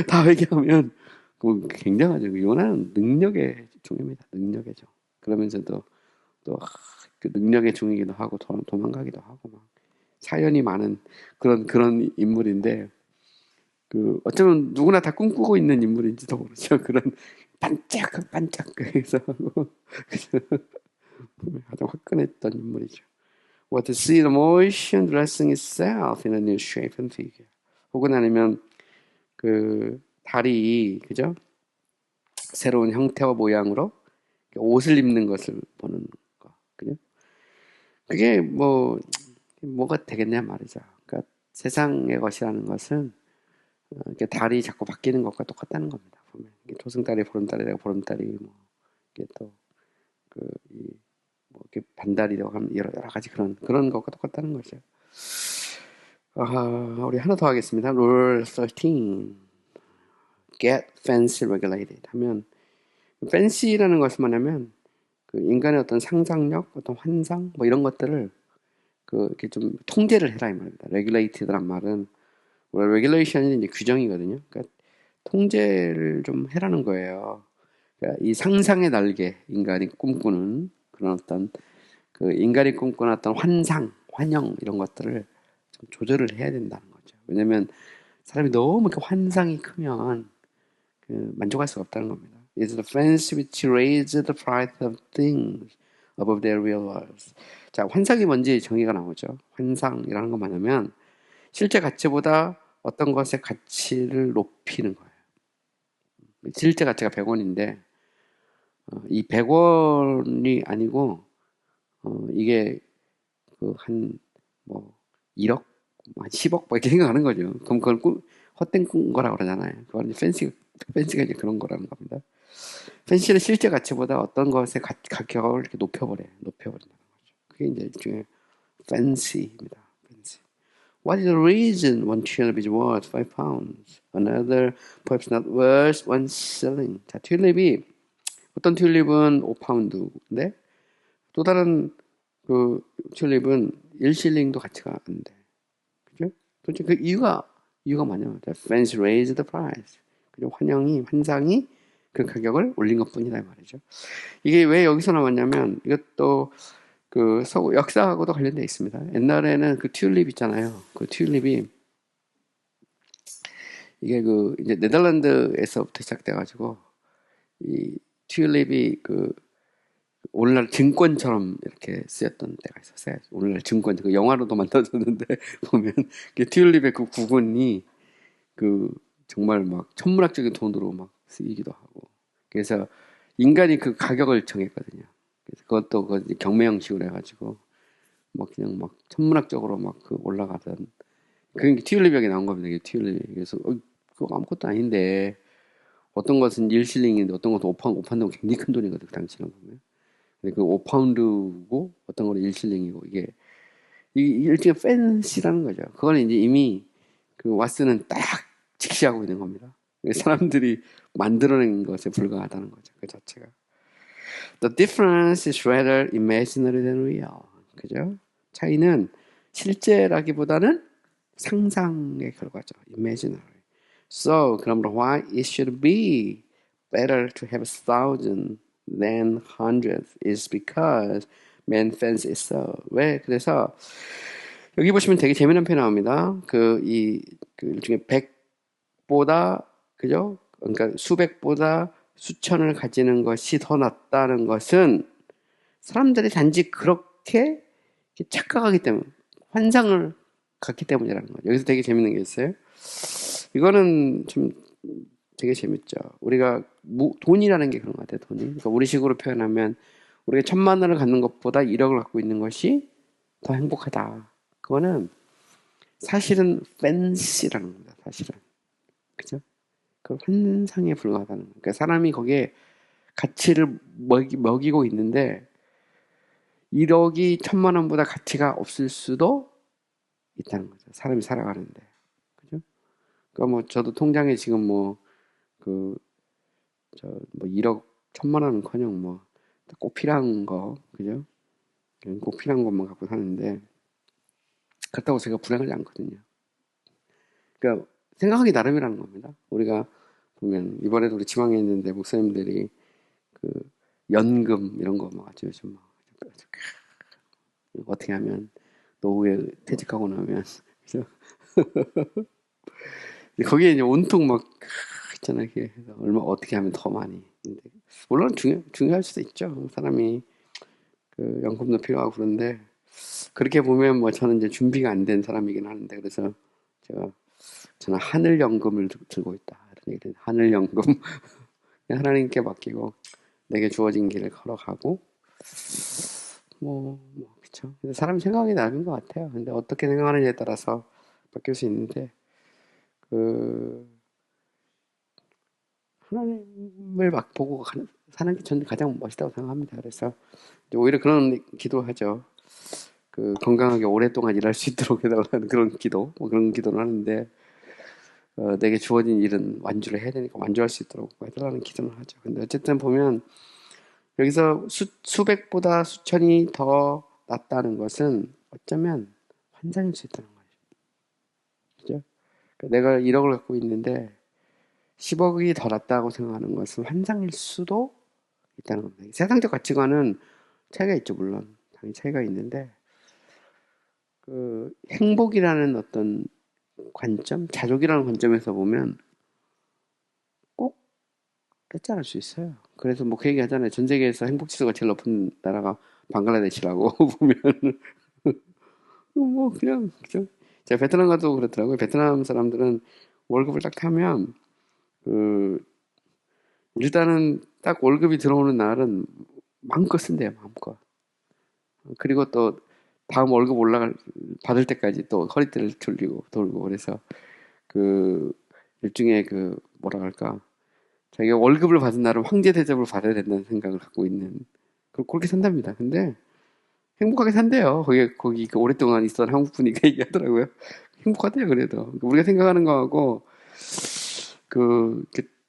다 회개하면 그 굉장하죠. 그 요나는 능력의 종입니다. 능력의 종. 그러면서도 또 그 능력의 종이기도 하고 도망가기도 하고 막 사연이 많은 그런 인물인데 그 어쩌면 누구나 다 꿈꾸고 있는 인물인지도 모르죠. 그런 반짝 그래서 가장 화끈했던 인물이죠. Or to see the motion dressing itself in a new shape and figure. 혹은 아니면 그 달이 그죠? 새로운 형태와 모양으로 옷을 입는 것을 보는 거, 그죠? 그게 뭐가 되겠냐 말이죠. 그러니까 세상의 것이라는 것은 이렇게 달이 자꾸 바뀌는 것과 똑같다는 겁니다. 보면 조승달이 보름달이라고 보름달이 뭐 이게 또뭐 이렇게 반달이라고 하면 여러 가지 그런 것과 똑같다는 거죠. 우리 하나 더 하겠습니다. Rule 13. Get fancy regulated 하면 fancy라는 것은 뭐냐면 그 인간의 어떤 상상력, 어떤 환상 뭐 이런 것들을 이렇게 좀 통제를 해라 이 말입니다. Regulated란 말은 regulation이 이제 규정이거든요. 그러니까 통제를 좀 해라는 거예요. 그러니까 이 상상의 날개, 인간이 꿈꾸는 그런 어떤 그 인간이 꿈꾸는 어떤 환상, 환영 이런 것들을 좀 조절을 해야 된다는 거죠. 왜냐하면 사람이 너무 이렇게 환상이 크면 만족할 수가 없다는 겁니다. It's the fancy which raise the price of things above their real worth. 자, 환상이 뭔지 정의가 나오죠. 환상이라는 건 뭐냐면 실제 가치보다 어떤 것의 가치를 높이는 거예요. 실제 가치가 100원인데 이 100원이 아니고 이게 한 1억, 한 10억 뭐 이렇게 생각하는 거죠. 그럼 그걸 헛된 거라고 그러잖아요. 그건 팬시가 이제 그런 거라는 겁니다. 팬시는 실제 가치보다 어떤 것의 가격을 이렇게 높여버린다는 거죠. 그게 이제 일종의 팬시입니다. 팬시. What is the reason one tulip is worth 5 pounds? Another perhaps not worth 1 shilling. 자, 어떤 튤립은 5파운드인데 또 다른 그 튤립은 1실링도 가치가 안 돼. 그죠? 도대체 그 이유가 뭐냐면 fans raise the price. 그죠? 환상이 그 가격을 올린 것뿐이다 이 말이죠. 이게 왜 여기서 나왔냐면 이것도 그 역사하고도 관련돼 있습니다. 옛날에는 그 튤립 있잖아요. 그 튤립이 이게 이제 네덜란드에서부터 시작돼가지고 이 튤립이 오늘날 증권처럼 이렇게 쓰였던 때가 있었어요. 오늘날 증권, 그 영화로도 만들어졌는데, 보면, 튤립의 그 구근이, 정말 막 천문학적인 돈으로 막 쓰이기도 하고. 그래서 인간이 그 가격을 정했거든요. 그래서 그것도 경매 형식으로 해가지고, 그냥 천문학적으로 올라가던, 그게 튤립이 나온 겁니다. 이게 튤립. 그래서, 그거 아무것도 아닌데, 어떤 것은 1실링인데, 어떤 것은 5파운드 굉장히 큰 돈이거든요. 그 당시는 보면. 그 5파운드고 어떤 거는 1실링이고 이게 일종의 팬시라는 거죠. 그거는 이제 이미 그 왓슨은 딱 직시하고 있는 겁니다. 사람들이 만들어낸 것에 불과하다는 거죠. 그 자체가. The difference is rather imaginary than real. 그죠? 차이는 실제라기보다는 상상의 결과죠. Imaginary. So, 그러므로 why it should be better to have 1,000 than hundreds is because man finds it so. 왜? 그래서 여기 보시면 되게 재미난 표현 나옵니다. 일종의 100보다 그죠? 그러니까 수백보다 수천을 가지는 것이 더 낫다는 것은 사람들이 단지 그렇게 착각하기 때문에 환상을 갖기 때문이라는 거죠. 여기서 되게 재밌는 게 있어요. 이거는 좀 되게 재밌죠. 우리가 돈이라는 게 그런 것 같아요. 돈이. 그러니까 우리식으로 표현하면 우리가 1,000만 원을 갖는 것보다 1억을 갖고 있는 것이 더 행복하다. 그거는 사실은 팬시라는 겁니다. 사실은. 그죠? 그 환상에 불과하다는 거예요. 그러니까 사람이 거기에 가치를 먹이고 있는데 1억이 1,000만 원보다 가치가 없을 수도 있다는 거죠. 사람이 살아가는데. 그죠? 그러니까 저도 통장에 지금 1억 1,000만 원은커녕 꼭 필요한 거, 그죠? 꼭 필요한 것만 갖고 사는데 그렇다고 제가 불행하지 않거든요. 그러니까 생각하기 나름이라는 겁니다. 우리가 보면 이번에도 우리 지방에 있는데 목사님들이 그 연금 이런 거 막 아주 요즘 막 어떻게 하면 노후에 퇴직하고 나면 그래서 거기에 이제 온통 막 있잖아요. 이게 얼마 어떻게 하면 더 많이. 근데 물론 중요할 수도 있죠. 사람이 그 연금도 필요하고 그런데 그렇게 보면 뭐 저는 이제 준비가 안 된 사람이긴 하는데 그래서 제가 저는 하늘 연금을 들고 있다. 이런 얘기를 하늘 연금 하나님께 맡기고 내게 주어진 길을 걸어가고 그쵸. 근데 사람 생각이 다른 것 같아요. 근데 어떻게 생각하느냐에 따라서 바뀔 수 있는데 그 하나님을 막 보고 사는 게 저는 가장 멋있다고 생각합니다. 그래서 오히려 그런 기도하죠. 그 건강하게 오랫동안 일할 수 있도록 해달라는 그런 기도, 뭐 그런 기도를 하는데 내게 주어진 일은 완주를 해야 되니까 완주할 수 있도록 해달라는 기도를 하죠. 근데 어쨌든 보면 여기서 수백보다 수천이 더 낫다는 것은 어쩌면 환상일 수 있다는 거죠. 그죠? 그러니까 내가 1억을 갖고 있는데 10억이 더 낫다고 생각하는 것은 환상일 수도 있다는 겁니다. 세상적 가치관은 차이가 있죠, 물론. 당연히 차이가 있는데, 그, 행복이라는 어떤 관점, 자족이라는 관점에서 보면 꼭 끝지 않을 수 있어요. 그래서 뭐 그 얘기 하잖아요. 전 세계에서 행복 지수가 제일 높은 나라가 방글라데시라고 보면, 뭐 그냥, 그죠? 제가 베트남 가도 그렇더라고요. 베트남 사람들은 월급을 딱 하면, 그, 일단은 딱 월급이 들어오는 날은 마음껏 쓴대요, 마음껏. 그리고 또 다음 월급 받을 때까지 또 허리띠를 돌고 그래서 그 일종의 그 뭐라 할까 자기가 월급을 받은 날은 황제 대접을 받아야 된다는 생각을 갖고 있는 그렇게 산답니다. 근데 행복하게 산대요. 거기 그 오랫동안 있던 한국 분이니까 얘기하더라고요. 행복하대요. 그래도 우리가 생각하는 거하고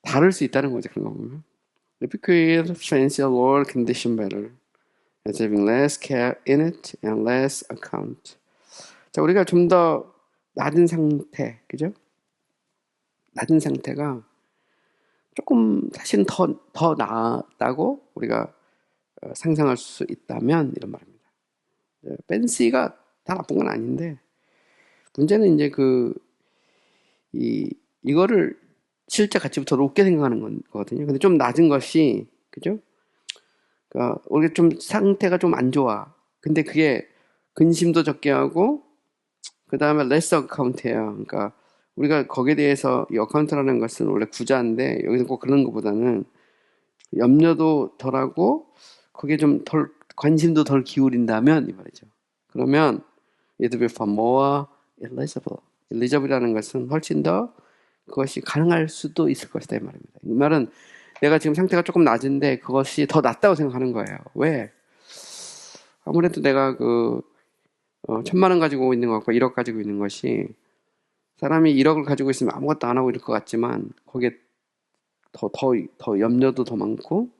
다를 수 있다는 거죠. 그런 거 보면. Epicure fancy a lower condition better. as having less care in it and less account. 자, 우리가 좀 더 낮은 상태, 그죠? 낮은 상태가 조금 사실은 더 나았다고 우리가 상상할 수 있다면 이런 말입니다. 팬시가 다 나쁜 건 아닌데 문제는 이제 이거를 실제 가치부터 높게 생각하는 거거든요. 근데 좀 낮은 것이, 그죠? 그러니까 우리가 좀 상태가 좀 안 좋아. 근데 그게 근심도 적게 하고 그 다음에 less account예요. 그러니까 우리가 거기에 대해서 이 어카운트라는 것은 원래 구자인데 여기서 꼭 그런 것보다는 염려도 덜하고 거기에 좀 덜 관심도 덜 기울인다면 이 말이죠. 그러면 it will be far more eligible. eligible이라는 것은 훨씬 더 그것이 가능할 수도 있을 것이다 이 말입니다. 이 말은 내가 지금 상태가 조금 낮은데 그것이 더 낫다고 생각하는 거예요. 왜? 아무래도 내가 1,000만 원 가지고 있는 것과 1억 가지고 있는 것이 사람이 1억을 가지고 있으면 아무것도 안 하고 이럴 것 같지만 거기에 더 염려도 더 많고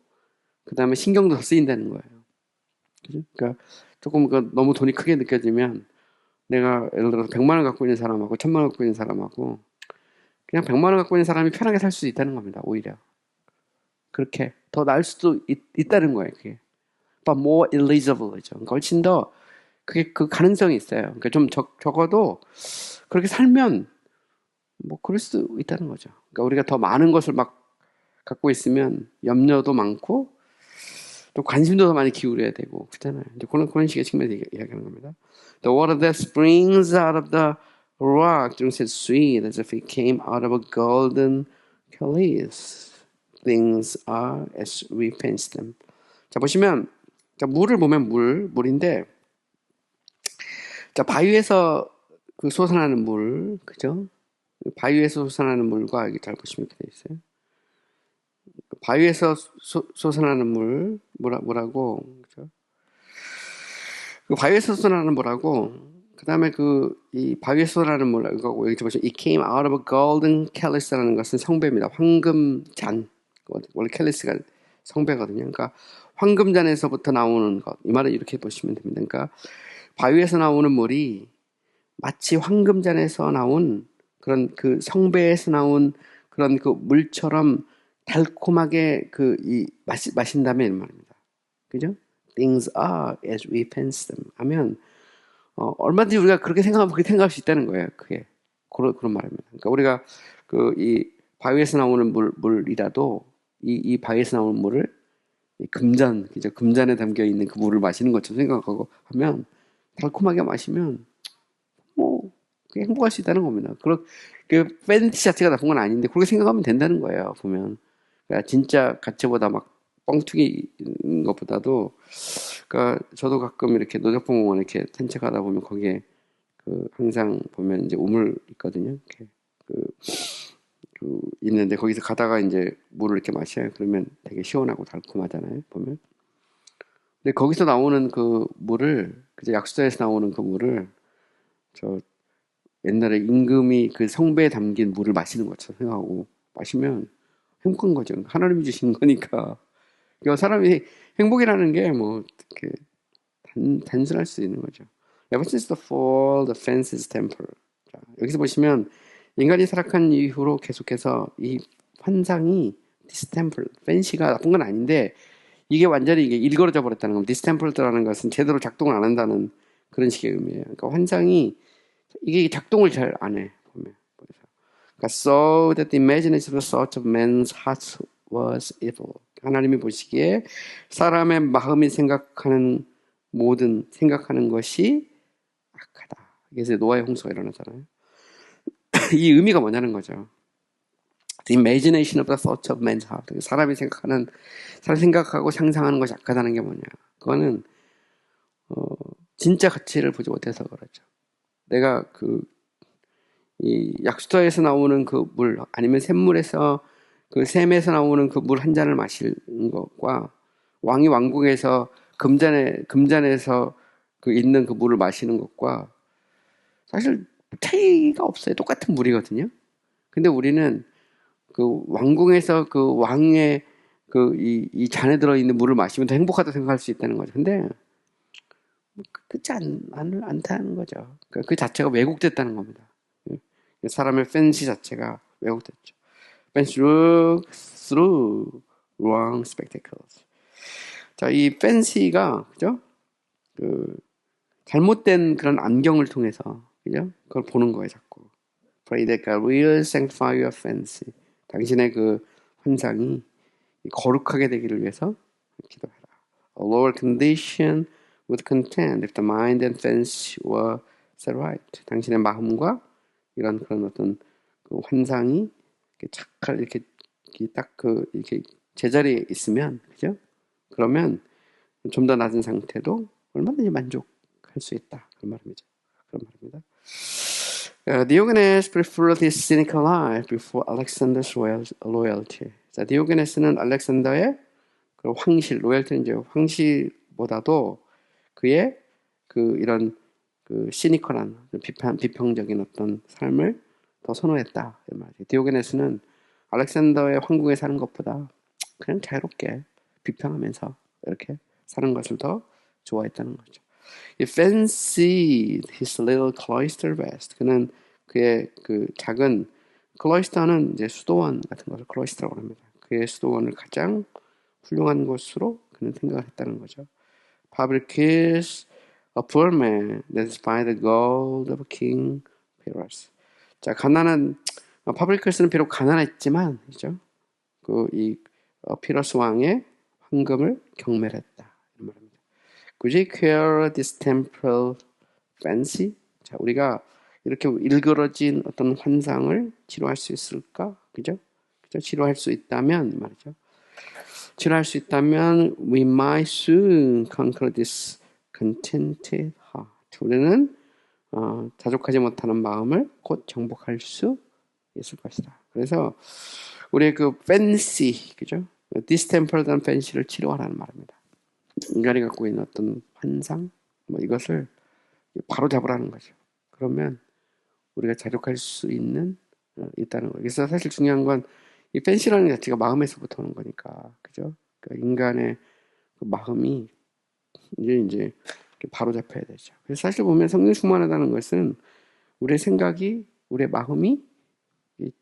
그 다음에 신경도 더 쓰인다는 거예요. 그죠? 그러니까 조금 너무 돈이 크게 느껴지면 내가 예를 들어서 100만 원 갖고 있는 사람하고 1,000만 원 갖고 있는 사람하고 그냥 100만 원 갖고 있는 사람이 편하게 살 수 있다는 겁니다. 오히려. 그렇게 더 나을 수도 있다는 거예요. 그게. But more eligible이죠. 그러니까 훨씬 더 그게 그 가능성이 있어요. 그러니까 좀 적어도 그렇게 살면 뭐 그럴 수 있다는 거죠. 그러니까 우리가 더 많은 것을 막 갖고 있으면 염려도 많고 또 관심도 더 많이 기울여야 되고 그렇잖아요. 이제 그런 식의 측면에서 이야기하는 겁니다. The water that springs out of the rock drinks it sweet as if it came out of a golden chalice. Things are as we fancy them. 자 보시면 자, 물을 보면 물인데 자 바위에서 그 솟아나는 물 그죠? 바위에서 솟아나는 물과 여기 잘 보시면 이렇게 돼 있어요. 바위에서 솟아나는 뭐라고 그죠? 그 바위에서 솟아나는 뭐라고 그 다음에 이 바위에서 솟아나는 뭐라고 여기 보시면 it came out of a golden chalice라는 것은 성배입니다. 황금 잔 원래 캘리스가 성배거든요. 그러니까 황금잔에서부터 나오는 것. 이 말을 이렇게 보시면 됩니다. 그러니까 바위에서 나오는 물이 마치 황금잔에서 나온 그런 그 성배에서 나온 그런 그 물처럼 달콤하게 마신다면 이 말입니다. 그죠? Things are as we fancy them 하면 얼마든지 우리가 그렇게 생각하면 그렇게 생각할 수 있다는 거예요. 그게 그런 말입니다. 그러니까 우리가 이 바위에서 나오는 물이라도 이 바위에서 나오는 물을 이 그죠? 금잔에 담겨 있는 그 물을 마시는 것처럼 생각하고 하면 달콤하게 마시면 뭐 그게 행복할 수 있다는 겁니다. 그 팬티 자체가 나쁜 건 아닌데 그렇게 생각하면 된다는 거예요. 보면 그러니까 진짜 가치보다 막 뻥튀기인 것보다도 그러니까 저도 가끔 이렇게 노적봉공원 이렇게 산책하다 보면 거기에 항상 보면 이제 우물 있거든요. 이렇게 있는데 거기서 가다가 이제 물을 이렇게 마셔요. 그러면 되게 시원하고 달콤하잖아요. 보면. 근데 거기서 나오는 그 물을 그저 약수터에서 나오는 그 물을 저 옛날에 임금이 그 성배에 담긴 물을 마시는 것처럼 생각하고 마시면 행복한 거죠. 하나님이 주신 거니까. 그러니까 사람이 행복이라는 게 뭐 이렇게 단순할 수 있는 거죠. Ever since the fall, the fence is temporal. 자, 여기서 보시면 인간이 타락한 이후로 계속해서 이 환상이 distempered, fancy가 나쁜 건 아닌데 이게 완전히 이게 일그러져 버렸다는 겁니다. distempered라는 것은 제대로 작동을 안 한다는 그런 식의 의미예요. 그러니까 환상이 이게 작동을 잘 안 해. 보면. 그러니까 so that the imagination of the thoughts of men's hearts was evil. 하나님이 보시기에 사람의 마음이 생각하는 것이 악하다. 그래서 노아의 홍수가 일어나잖아요. 이 의미가 뭐냐는 거죠. The imagination of the thoughts of men's heart. 사람이 생각하고 상상하는 것이 악하다는 게 뭐냐. 그거는 진짜 가치를 보지 못해서 그렇죠. 내가 이 약수터에서 나오는 그 물, 아니면 샘물에서 그 샘에서 나오는 그 물 한 잔을 마시는 것과 왕이 왕궁에서 금잔에서 있는 그 물을 마시는 것과 사실 차이가 없어요. 똑같은 물이거든요. 근데 우리는 그 왕궁에서 그 왕의 이 잔에 들어있는 물을 마시면 더 행복하다 생각할 수 있다는 거죠. 근데 그렇지 않다는 거죠. 그 자체가 왜곡됐다는 겁니다. 사람의 팬시 자체가 왜곡됐죠. Fancy looks through wrong spectacles. 자, 이 팬시가 그죠? 잘못된 그런 안경을 통해서 그죠? 그걸 보는 거예요, 자꾸. Pray that God will sanctify your fancy. 당신의 그 환상이 거룩하게 되기를 위해서 기도해라. A lower condition would contend if the mind and fancy were set right. 당신의 마음과 이런 그런 어떤 그 환상이 이렇게 딱 이렇게 제자리에 있으면 그죠? 그러면 좀 더 낮은 상태도 얼마든지 만족할 수 있다. 그런 말입니다. Diogenes preferred his cynical life before Alexander's loyalty. 자, 디오게네스는 알렉산더의 그 황실, 로열티는 이제 황실보다도 그의 이런 시니컬한 비평적인 어떤 삶을 더 선호했다. 이 말이에요. 디오게네스는 알렉산더의 황궁에 사는 것보다 그냥 자유롭게 비평하면서 이렇게 사는 것을 더 좋아했다는 거죠. He fancied his little cloister best. 그는 그의 작은 클로이스터는 이제 수도원 같은 것을 클로이스터라고 합니다. 그의 수도원을 가장 훌륭한 곳으로 그는 생각을 했다는 거죠. Fabricius, a poor man, despite the gold of King Pyrrhus. 자, 파브리커스는 비록 가난했지만, 그죠? 피러스 왕의 황금을 경멸했다. 이런 말입니다. Could you cure this temporal fancy? 자, 우리가 이렇게 일그러진 어떤 환상을 치료할 수 있을까? 그죠? 치료할 수 있다면 말이죠. 치료할 수 있다면 we might soon conquer this contented heart. 우리는 자족하지 못하는 마음을 곧 정복할 수 있을 것이다. 그래서 우리의 fancy, 그죠? distempered한 fancy를 치료하라는 말입니다. 인간이 갖고 있는 어떤 환상, 이것을 바로 잡으라는 거죠. 그러면 우리가 자족할 수 있다는 거예요. 그래서 사실 중요한 건 이 팬시라는 자체가 마음에서부터 오는 거니까, 그죠? 그러니까 인간의 그 마음이 이제 바로 잡혀야 되죠. 그래서 사실 보면 성령 충만하다는 것은 우리의 생각이, 우리의 마음이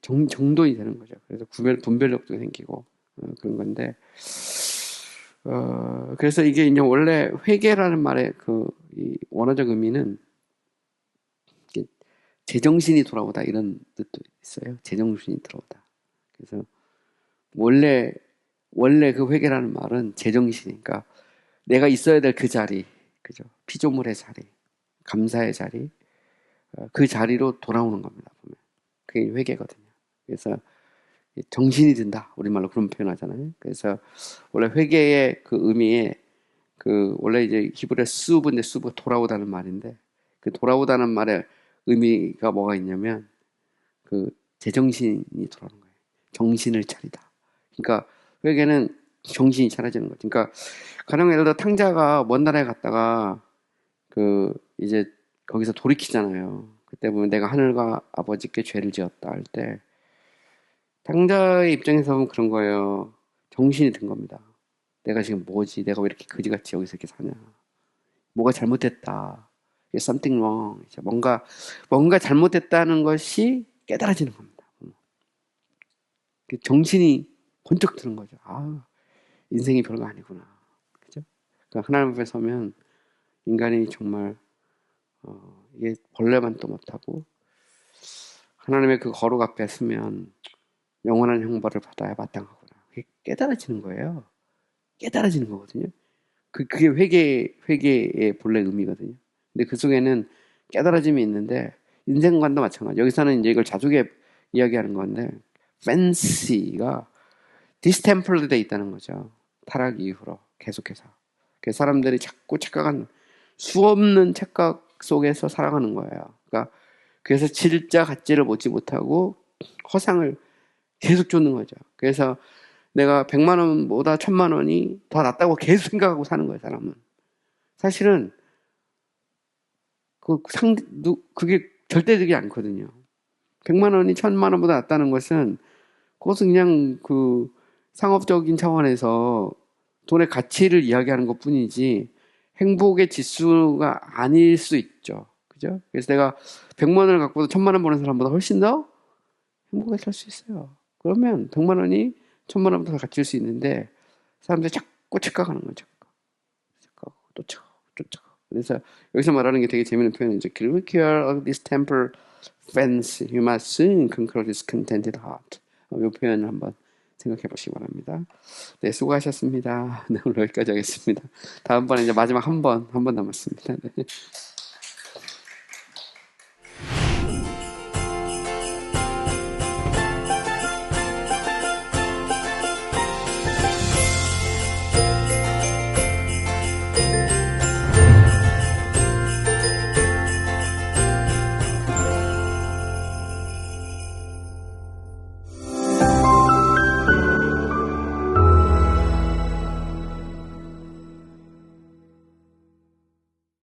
정돈이 되는 거죠. 그래서 분별력도 생기고 그런 건데, 그래서 이게 이제 원래 회개라는 말의 이 원어적 의미는 제정신이 돌아오다 이런 뜻도 있어요. 제정신이 돌아오다. 그래서 원래 그 회개라는 말은 제정신이니까 내가 있어야 될 그 자리, 그죠? 피조물의 자리, 감사의 자리, 그 자리로 돌아오는 겁니다. 보면 그게 회개거든요. 그래서 정신이 든다. 우리말로 그런 표현하잖아요. 그래서 원래 회개의 그 의미에 원래 이제 히브리어 수브인데 수브가 돌아오다는 말인데 그 돌아오다는 말의 의미가 뭐가 있냐면 제정신이 돌아오는 거예요. 정신을 차리다. 그러니까 회개는 정신이 차려지는 거죠. 그러니까 가령 예를 들어 탕자가 먼 나라에 갔다가 이제 거기서 돌이키잖아요. 그때 보면 내가 하늘과 아버지께 죄를 지었다 할 때 탕자의 입장에서 보면 그런 거예요. 정신이 든 겁니다. 내가 지금 뭐지? 내가 왜 이렇게 거지같이 여기서 이렇게 사냐? 뭐가 잘못됐다. Something wrong. 뭔가 잘못됐다는 것이 깨달아지는 겁니다. 정신이 번쩍 드는 거죠. 아, 인생이 별거 아니구나. 그죠? 그러니까 하나님 앞에 서면 인간이 정말 이게 벌레만도 못하고 하나님의 그 거룩 앞에 서면 영원한 형벌을 받아야 마땅하구나. 그게 깨달아지는 거예요. 깨달아지는 거거든요. 그게 회개의 본래 의미거든요. 근데 그 속에는 깨달아짐이 있는데 인생관도 마찬가지. 여기서는 이제 이걸 자주게 이야기하는 건데 fancy가 distempered 돼 있다는 거죠. 타락 이후로 계속해서. 그래서 사람들이 자꾸 착각한 수없는 착각 속에서 살아가는 거예요. 그러니까 그래서 진짜 가치를 보지 못하고 허상을 계속 쫓는 거죠. 그래서 내가 100만 원보다 1000만 원이 더 낫다고 계속 생각하고 사는 거예요, 사람은. 사실은 그게 절대적이 않거든요. 100만 원이 1000만 원보다 낫다는 것은 그것은 그냥 상업적인 차원에서 돈의 가치를 이야기하는 것 뿐이지 행복의 지수가 아닐 수 있죠. 그죠? 그래서 내가 100만 원을 갖고도 1000만 원 버는 사람보다 훨씬 더 행복하게 살 수 있어요. 그러면 100만 원이 1000만 원보다 더 가치일 수 있는데 사람들이 자꾸 착각하는 거죠. 착각하고 또 착각하고 또 착각하고. 그래서 여기서 말하는 게 되게 재밌는 표현이죠. Cure of this temper fence, you must soon conquer this contented heart. 이 표현을 한번 생각해 보시기 바랍니다. 네, 수고하셨습니다. 네, 오늘 여기까지 하겠습니다. 다음번에 이제 마지막 한 번 남았습니다. 네.